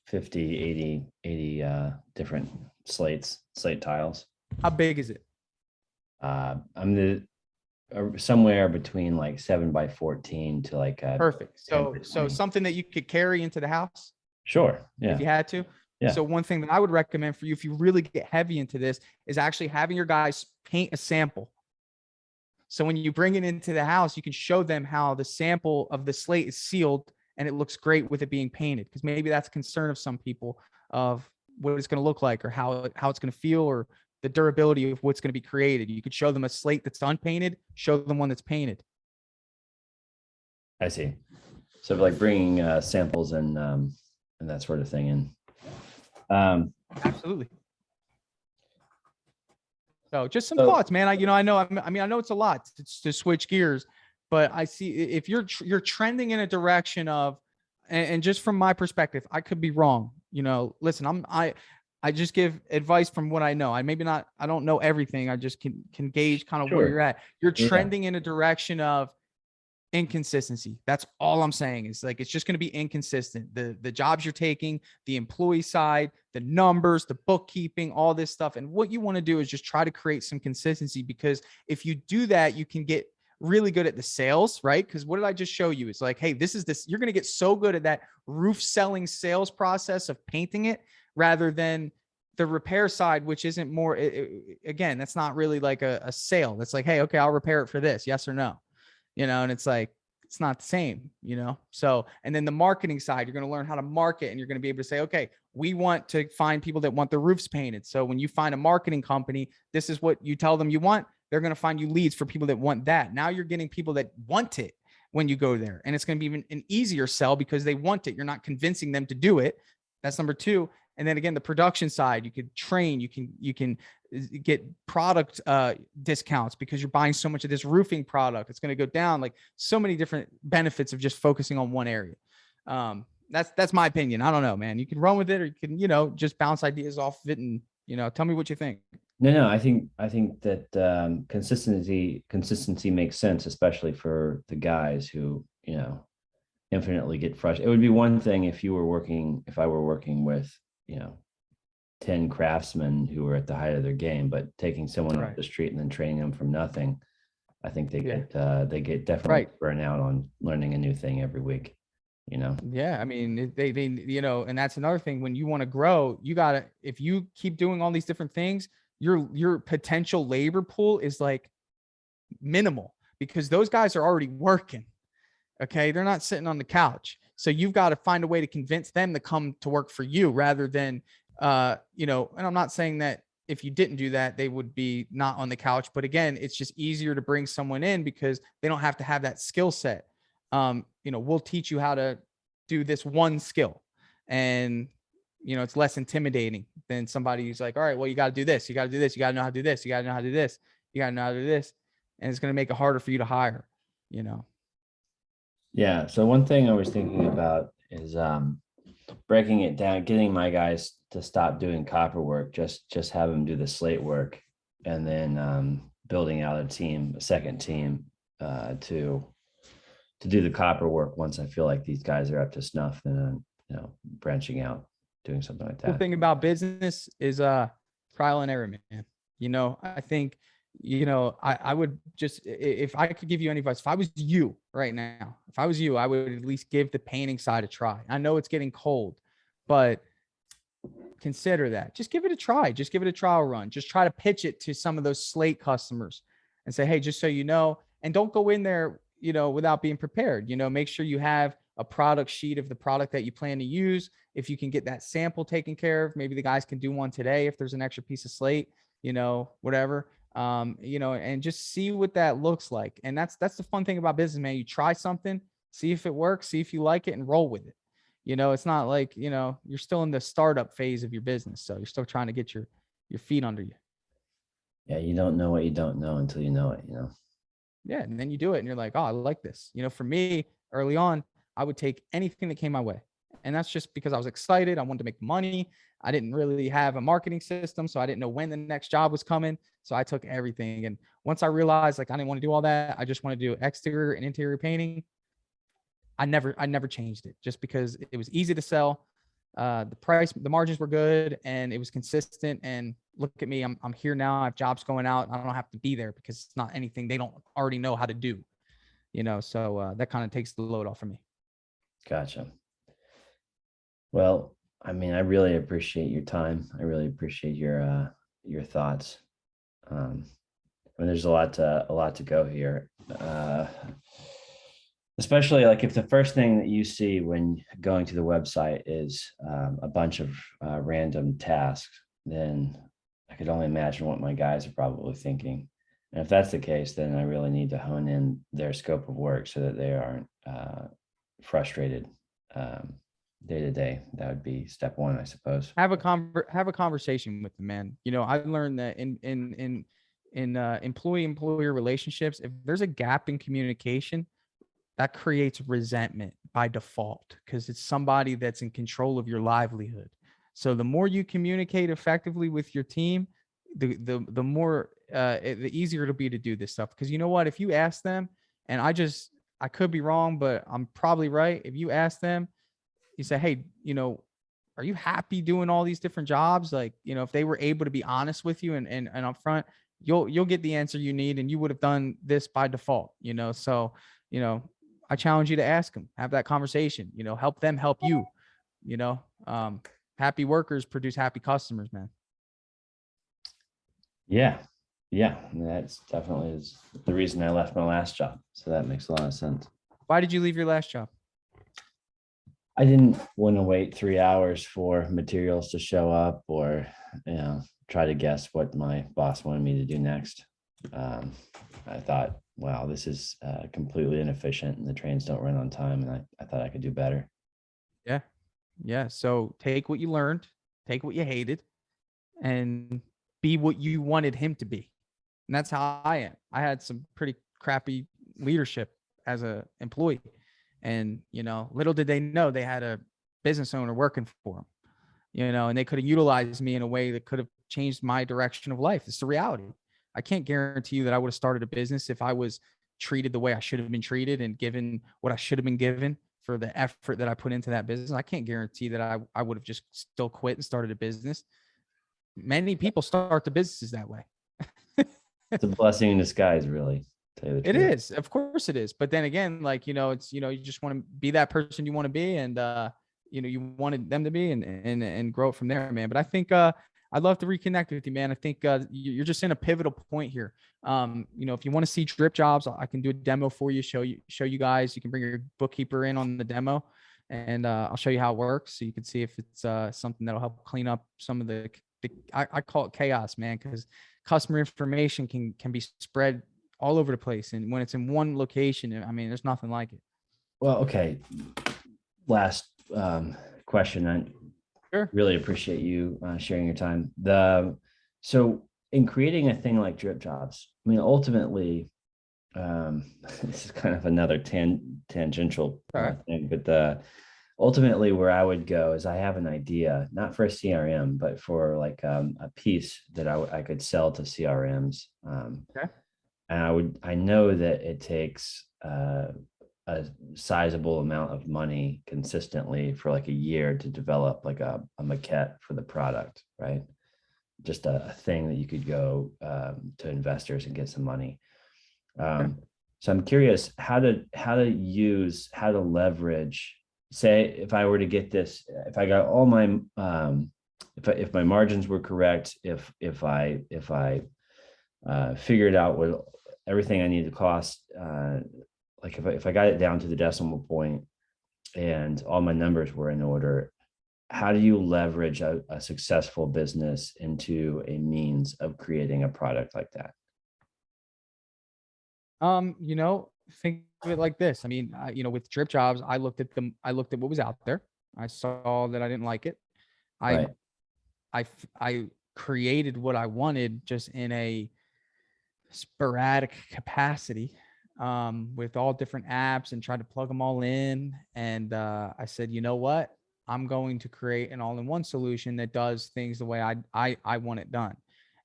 50, 80 different slate tiles. How big is it? I'm somewhere between like 7x14 to like perfect. So something that you could carry into the house. Sure. Yeah. If you had to. Yeah. So one thing that I would recommend for you, if you really get heavy into this, is actually having your guys paint a sample. So when you bring it into the house, you can show them how the sample of the slate is sealed and it looks great with it being painted, because maybe that's a concern of some people of what it's going to look like, or how it's going to feel, or the durability of what's going to be created. You could show them a slate that's unpainted, show them one that's painted. I see. So like bringing samples and that sort of thing in. Absolutely. So just some thoughts, man. I know it's a lot to switch gears, but I see if you're trending in a direction of, and just from my perspective, I could be wrong. Listen, I just give advice from what I know. I don't know everything. I just can gauge kind of where you're at. You're trending in a direction of inconsistency. That's all I'm saying. Is like, it's just going to be inconsistent. The jobs you're taking, the employee side, the numbers, the bookkeeping, all this stuff. And what you want to do is just try to create some consistency, because if you do that, you can get really good at the sales, right? Because what did I just show you? It's like, hey, you're going to get so good at that roof selling sales process of painting it, rather than the repair side, which isn't more, again, that's not really like a sale. That's like, hey, okay, I'll repair it for this, yes or no. And it's like, it's not the same, So, and then the marketing side, you're going to learn how to market, and you're going to be able to say, okay, we want to find people that want their roofs painted. So when you find a marketing company, this is what you tell them you want. They're going to find you leads for people that want that. Now you're getting people that want it when you go there, and it's going to be even an easier sell because they want it. You're not convincing them to do it. That's number two. And then again, the production side, you could train, you can get product discounts because you're buying so much of this roofing product. It's going to go down, like so many different benefits of just focusing on one area. That's my opinion. I don't know, man. You can run with it, or you can, just bounce ideas off of it, and, tell me what you think. No, I think that consistency makes sense, especially for the guys who, infinitely get frustrated. It would be one thing if I were working with, 10 craftsmen who were at the height of their game, but taking someone off the street and then training them from nothing, I think they get definitely burnt out on learning a new thing every week. Yeah, I mean, they and that's another thing. When you want to grow, if you keep doing all these different things, your potential labor pool is like minimal, because those guys are already working. Okay, they're not sitting on the couch. So you've got to find a way to convince them to come to work for you, rather than and I'm not saying that if you didn't do that, they would be not on the couch. But again, it's just easier to bring someone in because they don't have to have that skill set. We'll teach you how to do this one skill, and it's less intimidating than somebody who's like, all right, well, you got to do this, you got to do this, you got to know how to do this, you got to know how to do this, you got to know how to do this, and it's going to make it harder for you to hire. Yeah. So one thing I was thinking about is breaking it down, getting my guys to stop doing copper work, just have them do the slate work, and then building out a second team to do the copper work. Once I feel like these guys are up to snuff, then branching out, doing something like that. The thing about business is trial and error, man. I think I would just, if I could give you any advice, if I was you right now, I would at least give the painting side a try. I know it's getting cold, but consider that. Just give it a try. Just give it a trial run. Just try to pitch it to some of those slate customers and say, hey, just so you know, and don't go in there, without being prepared. Make sure you have a product sheet of the product that you plan to use. If you can get that sample taken care of, maybe the guys can do one today if there's an extra piece of slate, whatever. And just see what that looks like. And that's the fun thing about business, man. You try something, see if it works, see if you like it, and roll with it. It's not like, you're still in the startup phase of your business. So you're still trying to get your feet under you. Yeah. You don't know what you don't know until you know it, Yeah. And then you do it and you're like, oh, I like this. For me, early on, I would take anything that came my way. And that's just because I was excited. I wanted to make money. I didn't really have a marketing system, so I didn't know when the next job was coming. So I took everything. And once I realized like I didn't want to do all that, I just want to do exterior and interior painting. I never changed it, just because it was easy to sell. The margins were good, and it was consistent. And look at me, I'm here now. I have jobs going out. I don't have to be there because it's not anything they don't already know how to do. So that kind of takes the load off for me. Gotcha. Well, I mean, I really appreciate your time. I really appreciate your thoughts. I mean, there's a lot to go here. Especially like if the first thing that you see when going to the website is a bunch of random tasks, then I could only imagine what my guys are probably thinking. And if that's the case, then I really need to hone in their scope of work so that they aren't frustrated day to day. That would be step one, I suppose. Have a conversation with the man. I learned that in employee-employer relationships, if there's a gap in communication, that creates resentment by default because it's somebody that's in control of your livelihood. So the more you communicate effectively with your team, the more the easier it'll be to do this stuff. Because you know what? If you ask them, and I could be wrong, but I'm probably right. If you ask them, you say, hey, are you happy doing all these different jobs? Like, if they were able to be honest with you and upfront, you'll get the answer you need, and you would have done this by default. So you know I challenge you to ask them, have that conversation, help them help you. you know um Happy workers produce happy customers, man. Yeah. Yeah. That's definitely is the reason I left my last job. So that makes a lot of sense. Why did you leave your last job? I didn't want to wait 3 hours for materials to show up or, try to guess what my boss wanted me to do next. I thought, wow, this is completely inefficient and the trains don't run on time. And I thought I could do better. Yeah, so take what you learned, take what you hated, and be what you wanted him to be. And that's how I am. I had some pretty crappy leadership as a employee, and little did they know they had a business owner working for them. And they could have utilized me in a way that could have changed my direction of life. It's the reality. I can't guarantee you that I would have started a business if I was treated the way I should have been treated and given what I should have been given for the effort that I put into that business. I can't guarantee that I would have just still quit and started a business. Many people start the businesses that way. It's a blessing in disguise, really. Tell you the It truth. is, of course it is. But then again, like, it's, you just want to be that person you want to be. And, you wanted them to be and grow it from there, man. But I think, I'd love to reconnect with you, man. I think, you're just in a pivotal point here. If you want to see Dripjobs, I can do a demo for you, show you guys. You can bring your bookkeeper in on the demo, and I'll show you how it works, so you can see if it's something that'll help clean up some of the I call it chaos, man, because customer information can be spread all over the place, and when it's in one location, I mean, there's nothing like it. Well, okay. Last question. I Sure. really appreciate you sharing your time. So in creating a thing like Dripjobs, I mean, ultimately, this is kind of another tangential thing, but ultimately where I would go is I have an idea, not for a CRM, but for like a piece that I could sell to CRMs. Okay. And I know that it takes a sizable amount of money consistently for like a year to develop like a maquette for the product, right? Just a thing that you could go to investors and get some money. So I'm curious how to leverage. Say if I were to get this, if I got all my if my margins were correct, if I figured out what everything I need to cost, like if I got it down to the decimal point and all my numbers were in order, how do you leverage a successful business into a means of creating a product like that? Think of it like this. I mean, with Dripjobs, I looked at what was out there. I saw that I didn't like it. I Right. I created what I wanted, just in a sporadic capacity, with all different apps, and tried to plug them all in. And I said, you know what? I'm going to create an all-in-one solution that does things the way I want it done.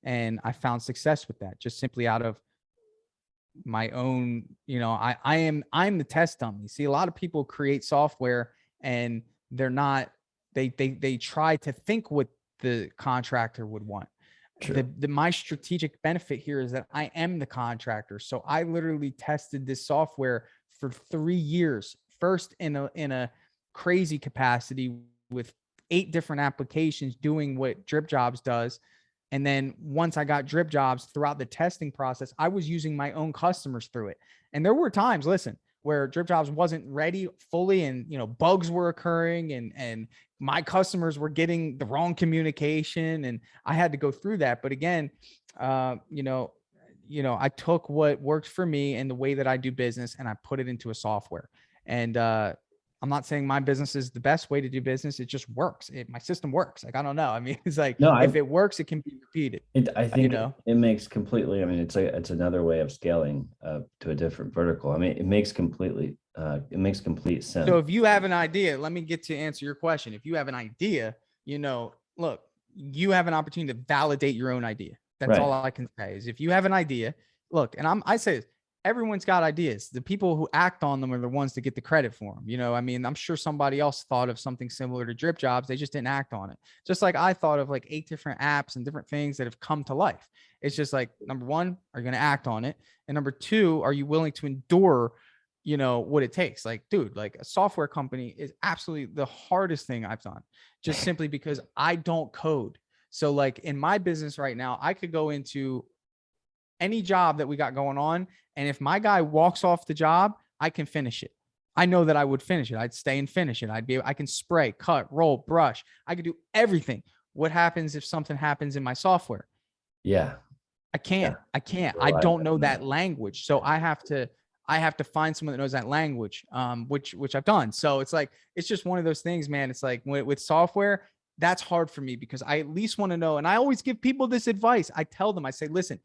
And I found success with that, just simply out of my own, I'm the test dummy. See, a lot of people create software, and they're not, they try to think what the contractor would want. True. My strategic benefit here is that I am the contractor. So I literally tested this software for 3 years, first in a crazy capacity with 8 different applications doing what Dripjobs does. And then once I got Dripjobs, throughout the testing process, I was using my own customers through it. And there were times, listen, where Dripjobs wasn't ready fully, and bugs were occurring, and my customers were getting the wrong communication, and I had to go through that. But again, I took what worked for me and the way that I do business, and I put it into a software. And I'm not saying my business is the best way to do business. It just works. My system works. Like, I don't know. I mean, it's like, No, if it works, it can be repeated. I think it makes completely. I mean, it's another way of scaling to a different vertical. I mean, it makes complete sense. So if you have an idea, let me get to answer your question. If you have an idea, look, you have an opportunity to validate your own idea. That's all I can say is, if you have an idea, look, and I say this, everyone's got ideas. The people who act on them are the ones that get the credit for them. I mean, I'm sure somebody else thought of something similar to Dripjobs. They just didn't act on it. Just like I thought of like 8 different apps and different things that have come to life. It's just like, number one, are you going to act on it? And number two, are you willing to endure, what it takes? Like, dude, like, a software company is absolutely the hardest thing I've done, just simply because I don't code. So like, in my business right now, I could go into any job that we got going on, and if my guy walks off the job, I can finish it. I know that I would finish it. I'd stay and finish it. I can spray, cut, roll, brush. I could do everything. What happens if something happens in my software? Yeah. I can't. I don't know that language. So I have to find someone that knows that language, which I've done. So it's like, it's just one of those things, man. It's like, with software, that's hard for me, because I at least want to know. And I always give people this advice. I tell them, I say, listen,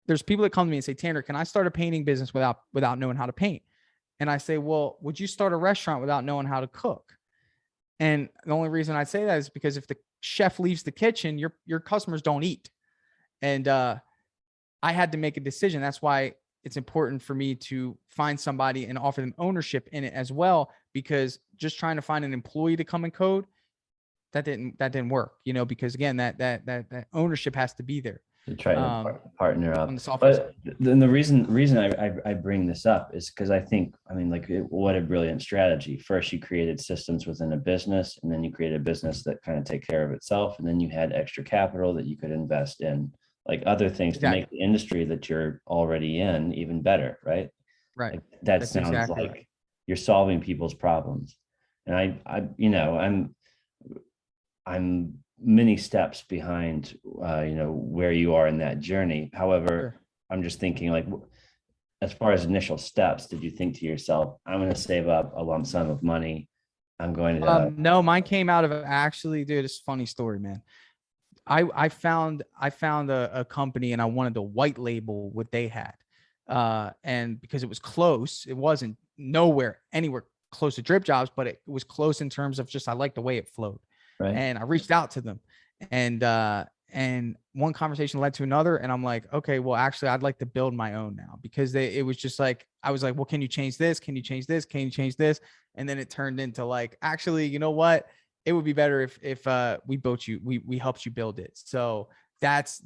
there's people that come to me and say, Tanner, can I start a painting business without knowing how to paint? And I say, well, would you start a restaurant without knowing how to cook? And the only reason I say that is because if the chef leaves the kitchen, your customers don't eat. And I had to make a decision. That's why it's important for me to find somebody and offer them ownership in it as well, because just trying to find an employee to come and code, that didn't work, because again, that ownership has to be there. To try to partner up. On the software but then the reason I bring this up is because I think, I mean, like, what a brilliant strategy. First, you created systems within a business, and then you created a business that kind of take care of itself, and then you had extra capital that you could invest in like other things to make the industry that you're already in even better, right? Right. Like, that sounds exactly like you're solving people's problems. And I'm many steps behind, where you are in that journey. However, I'm just thinking, like, as far as initial steps, did you think to yourself, I'm going to save up a lump sum of money? I'm going to. No, mine came out of, actually, dude, it's a funny story, man. I found a company, and I wanted to white label what they had. And because it was close, it wasn't anywhere close to Dripjobs, but it was close in terms of just, I like the way it flowed. Right. And I reached out to them, and one conversation led to another. And I'm like, okay, well, actually, I'd like to build my own now, because it was just like, I was like, well, can you change this? Can you change this? Can you change this? And then it turned into like, actually, you know what? It would be better if we built you, we helped you build it. So that's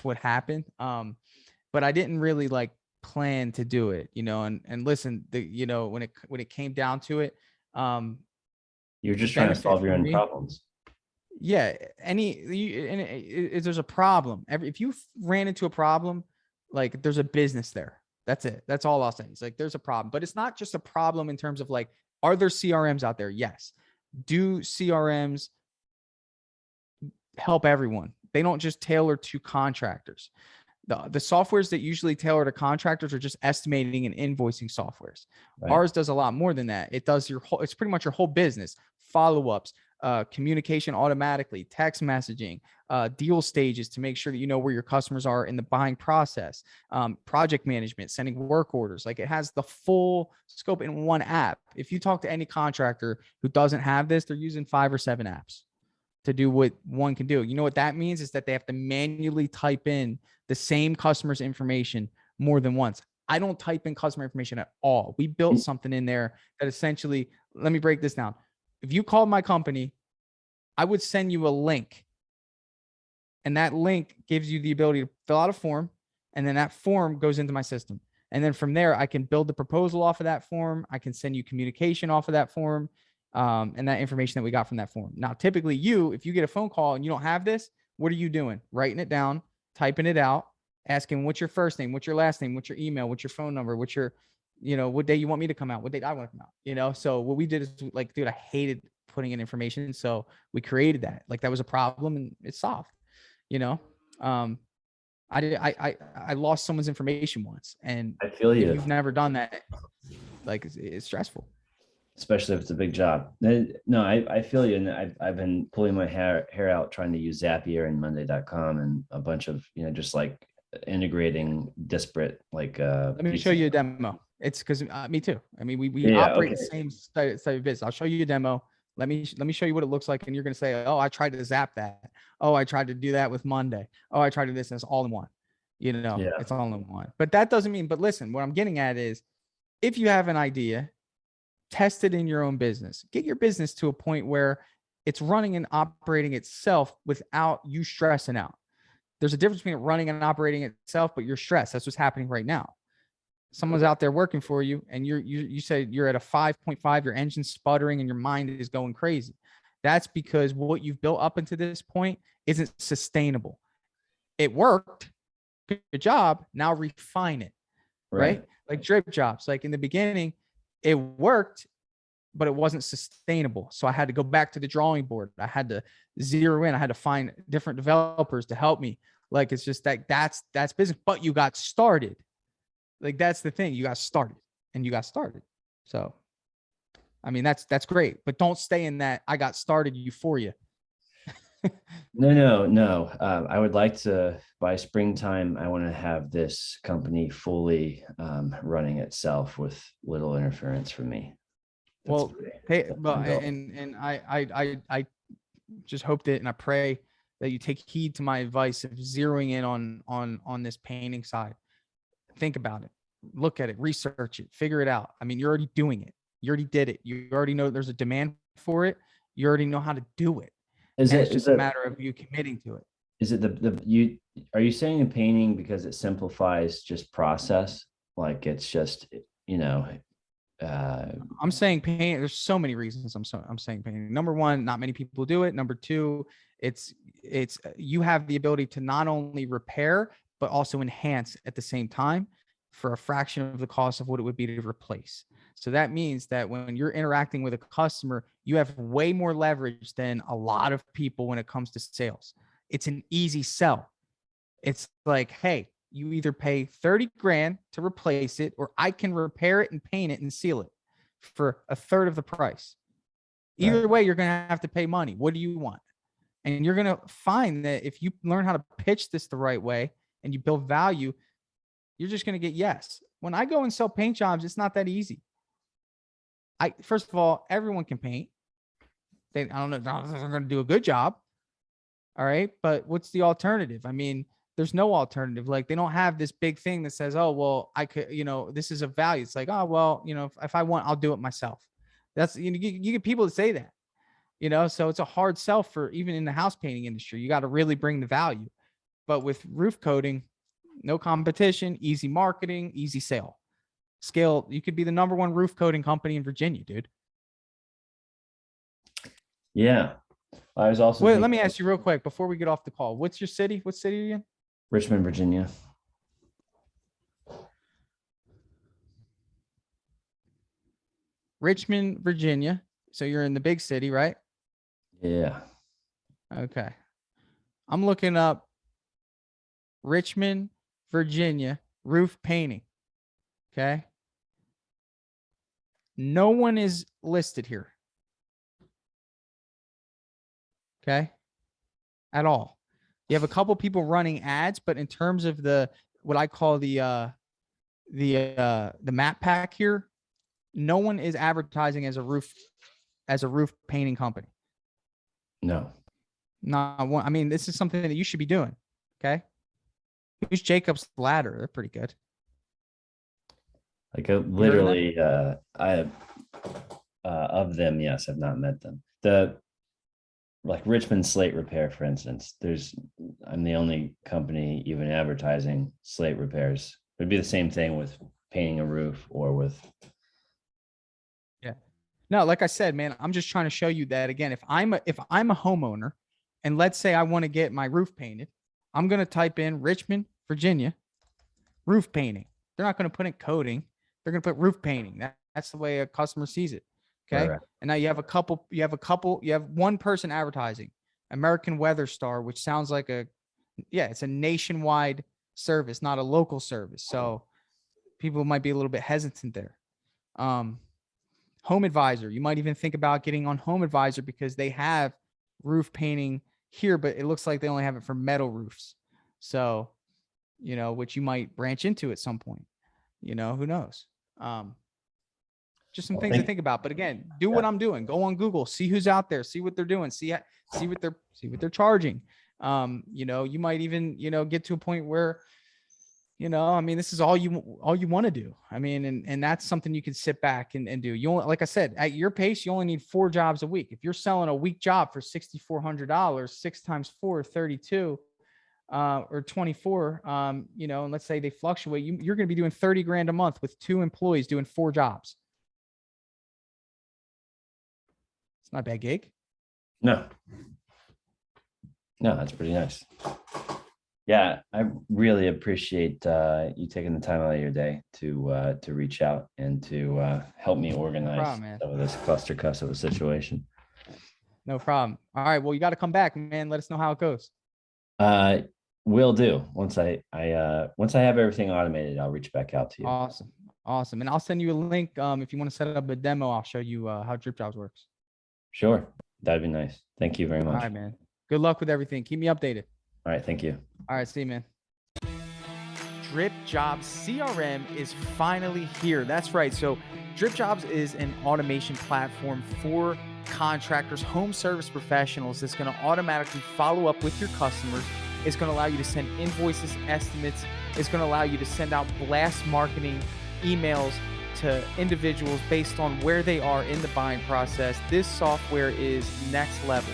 what happened. But I didn't really like plan to do it, and listen, when it came down to it, you're just trying to solve your own problems. Yeah. There's a problem. If you ran into a problem, like, there's a business there. That's it. That's all I'll say. It's like, there's a problem, but it's not just a problem in terms of like, are there CRMs out there? Yes. Do CRMs help everyone? They don't just tailor to contractors. The softwares that usually tailor to contractors are just estimating and invoicing softwares. Right. Ours does a lot more than that. It does it's pretty much your whole business, follow-ups, communication automatically, text messaging, deal stages to make sure that you know where your customers are in the buying process, project management, sending work orders. Like, it has the full scope in one app. If you talk to any contractor who doesn't have this, they're using 5 or 7 apps to do what one can do. You know what that means is that they have to manually type in the same customer's information more than once. I don't type in customer information at all. We built something in there that essentially, let me break this down. If you called my company, I would send you a link, and that link gives you the ability to fill out a form, and then that form goes into my system. And then from there, I can build the proposal off of that form. I can send you communication off of that form, and that information that we got from that form. Now, typically if you get a phone call and you don't have this, what are you doing? Writing it down, typing it out, asking what's your first name, what's your last name, what's your email, what's your phone number, what's your You know, what day you want me to come out? What day I want to come out? You know, so what we did is like, dude, I hated putting in information. So we created that. Like that was a problem and it's solved, you know? I lost someone's information once. And I feel if you, you've never done that, like it's stressful. especially if it's a big job. No, I feel you. And I've been pulling my hair out trying to use Zapier and Monday.com and a bunch of, just like integrating disparate like Let me show pieces. you a demo. It's because me too. I mean, we Yeah, operate okay. the same type of business. I'll show you a demo. Let me show you what it looks like, and you're gonna say, "Oh, I tried to zap that. Oh, I tried to do that with Monday. Oh, I tried to do this, and it's all in one." You know, Yeah. it's all in one. But that doesn't mean. But listen, what I'm getting at is, if you have an idea, test it in your own business. Get your business to a point where it's running and operating itself without you stressing out. There's a difference between running and operating itself, but you're stressed. That's what's happening right now. Someone's out there working for you and you say you're at a 5.5, your engine's sputtering and your mind is going crazy. That's because what you've built up into this point isn't sustainable. It worked. Good job. Now refine it. Right? Like Dripjobs. Like in the beginning, it worked, but it wasn't sustainable. So I had to go back to the drawing board. I had to zero in. I had to find different developers to help me. Like it's just that's business. But you got started. Like that's the thing. You got started and you got started. So I mean that's great. But don't stay in that I got started euphoria. No. I would like to, by springtime, I want to have this company fully running itself with little interference from me. Well, hey, well, and I just hope that, and I pray that you take heed to my advice of zeroing in on this painting side. Think about it, look at it, research it, figure it out. I mean, you're already doing it. You already did it. You already know there's a demand for it. You already know how to do it. Is And it it's just a matter of you committing to it. is it are you saying in painting because it simplifies just process? Like it's just, I'm saying paint. There's so many reasons I'm saying painting. Number one, not many people do it. Number two, it's you have the ability to not only repair but also enhance at the same time for a fraction of the cost of what it would be to replace. So that means that when you're interacting with a customer, you have way more leverage than a lot of people when it comes to sales. It's an easy sell. It's like, hey, you either pay 30 grand to replace it, or I can repair it and paint it and seal it for a third of the price. Either way, you're going to have to pay money. What do you want? And you're going to find that if you learn how to pitch this the right way and you build value, you're just going to get yes. When I go and sell paint jobs, it's not that easy. First of all, everyone can paint. I don't know if they're going to do a good job. All right. But what's the alternative? I mean, there's no alternative. Like they don't have this big thing that says, oh, well, I could, this is a value. It's like, oh, well, if I want, I'll do it myself. That's, you get people to say that, so it's a hard sell for even in the house painting industry. You got to really bring the value. But with roof coating, no competition, easy marketing, easy sale. Scale, you could be the number one roof coating company in Virginia, dude. Yeah. I was also Wait, let me ask you real quick before we get off the call. What's your city? What city are you in? Richmond, Virginia. Richmond, Virginia. So you're in the big city, right? Yeah. Okay. I'm looking up Richmond, Virginia roof painting. Okay. No one is listed here. Okay. At all. You have a couple people running ads, but in terms of what I call the map pack here, no one is advertising as a roof painting company. No. Not one. I mean, this is something that you should be doing. Okay. Use Jacob's Ladder. They're pretty good. Like literally, I of them, yes, I've not met them. Like Richmond Slate Repair, for instance, I'm the only company even advertising slate repairs. It'd be the same thing with painting a roof or with. Yeah. No, like I said, man, I'm just trying to show you that again, if I'm a homeowner and let's say I want to get my roof painted, I'm going to type in Richmond, Virginia, roof painting. They're not going to put in coating. They're going to put roof painting. That's the way a customer sees it. Okay. Right. And now you have one person advertising, American Weather Star, which sounds like it's a nationwide service, not a local service. So people might be a little bit hesitant there. Home Advisor. You might even think about getting on Home Advisor because they have roof painting here, but it looks like they only have it for metal roofs. So, which you might branch into at some point, who knows? Just some things to think about. But again, do what I'm doing. Go on Google, see who's out there, see what they're doing, see what they're charging. You might even, get to a point where, this is all you want to do. And that's something you can sit back and do. You only, like I said, at your pace, you only need 4 jobs a week. If you're selling a week job for $6,400, 6 times 4, 32, or 24, and let's say they fluctuate, you're going to be doing 30 grand a month with 2 employees doing 4 jobs. It's not a bad gig. No, that's pretty nice. Yeah, I really appreciate you taking the time out of your day to reach out and to help me organize some of this cluster of a situation. No problem. All right, well, you got to come back, man. Let us know how it goes. Will do. Once I have everything automated, I'll reach back out to you. Awesome. And I'll send you a link. If you want to set up a demo, I'll show you how Dripjobs works. Sure. That'd be nice. Thank you very much. All right, man. Good luck with everything. Keep me updated. All right. Thank you. All right. See you, man. Dripjobs CRM is finally here. That's right. So Dripjobs is an automation platform for contractors, home service professionals that's going to automatically follow up with your customers. It's going to allow you to send invoices, estimates. It's going to allow you to send out blast marketing emails to individuals based on where they are in the buying process. This software is next level.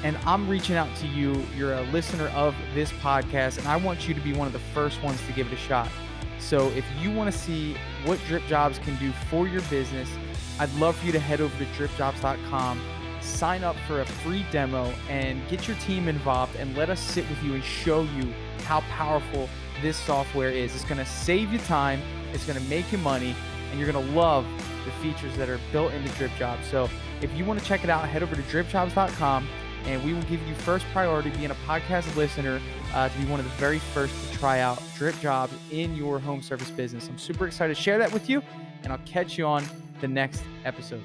And I'm reaching out to you. You're a listener of this podcast, and I want you to be one of the first ones to give it a shot. So if you want to see what Dripjobs can do for your business, I'd love for you to head over to dripjobs.com, sign up for a free demo, and get your team involved, and let us sit with you and show you how powerful this software is. It's going to save you time. It's going to make you money, and you're going to love the features that are built into Dripjobs. So if you want to check it out, head over to dripjobs.com, and we will give you first priority being a podcast listener to be one of the very first to try out Dripjobs in your home service business. I'm super excited to share that with you, and I'll catch you on the next episode.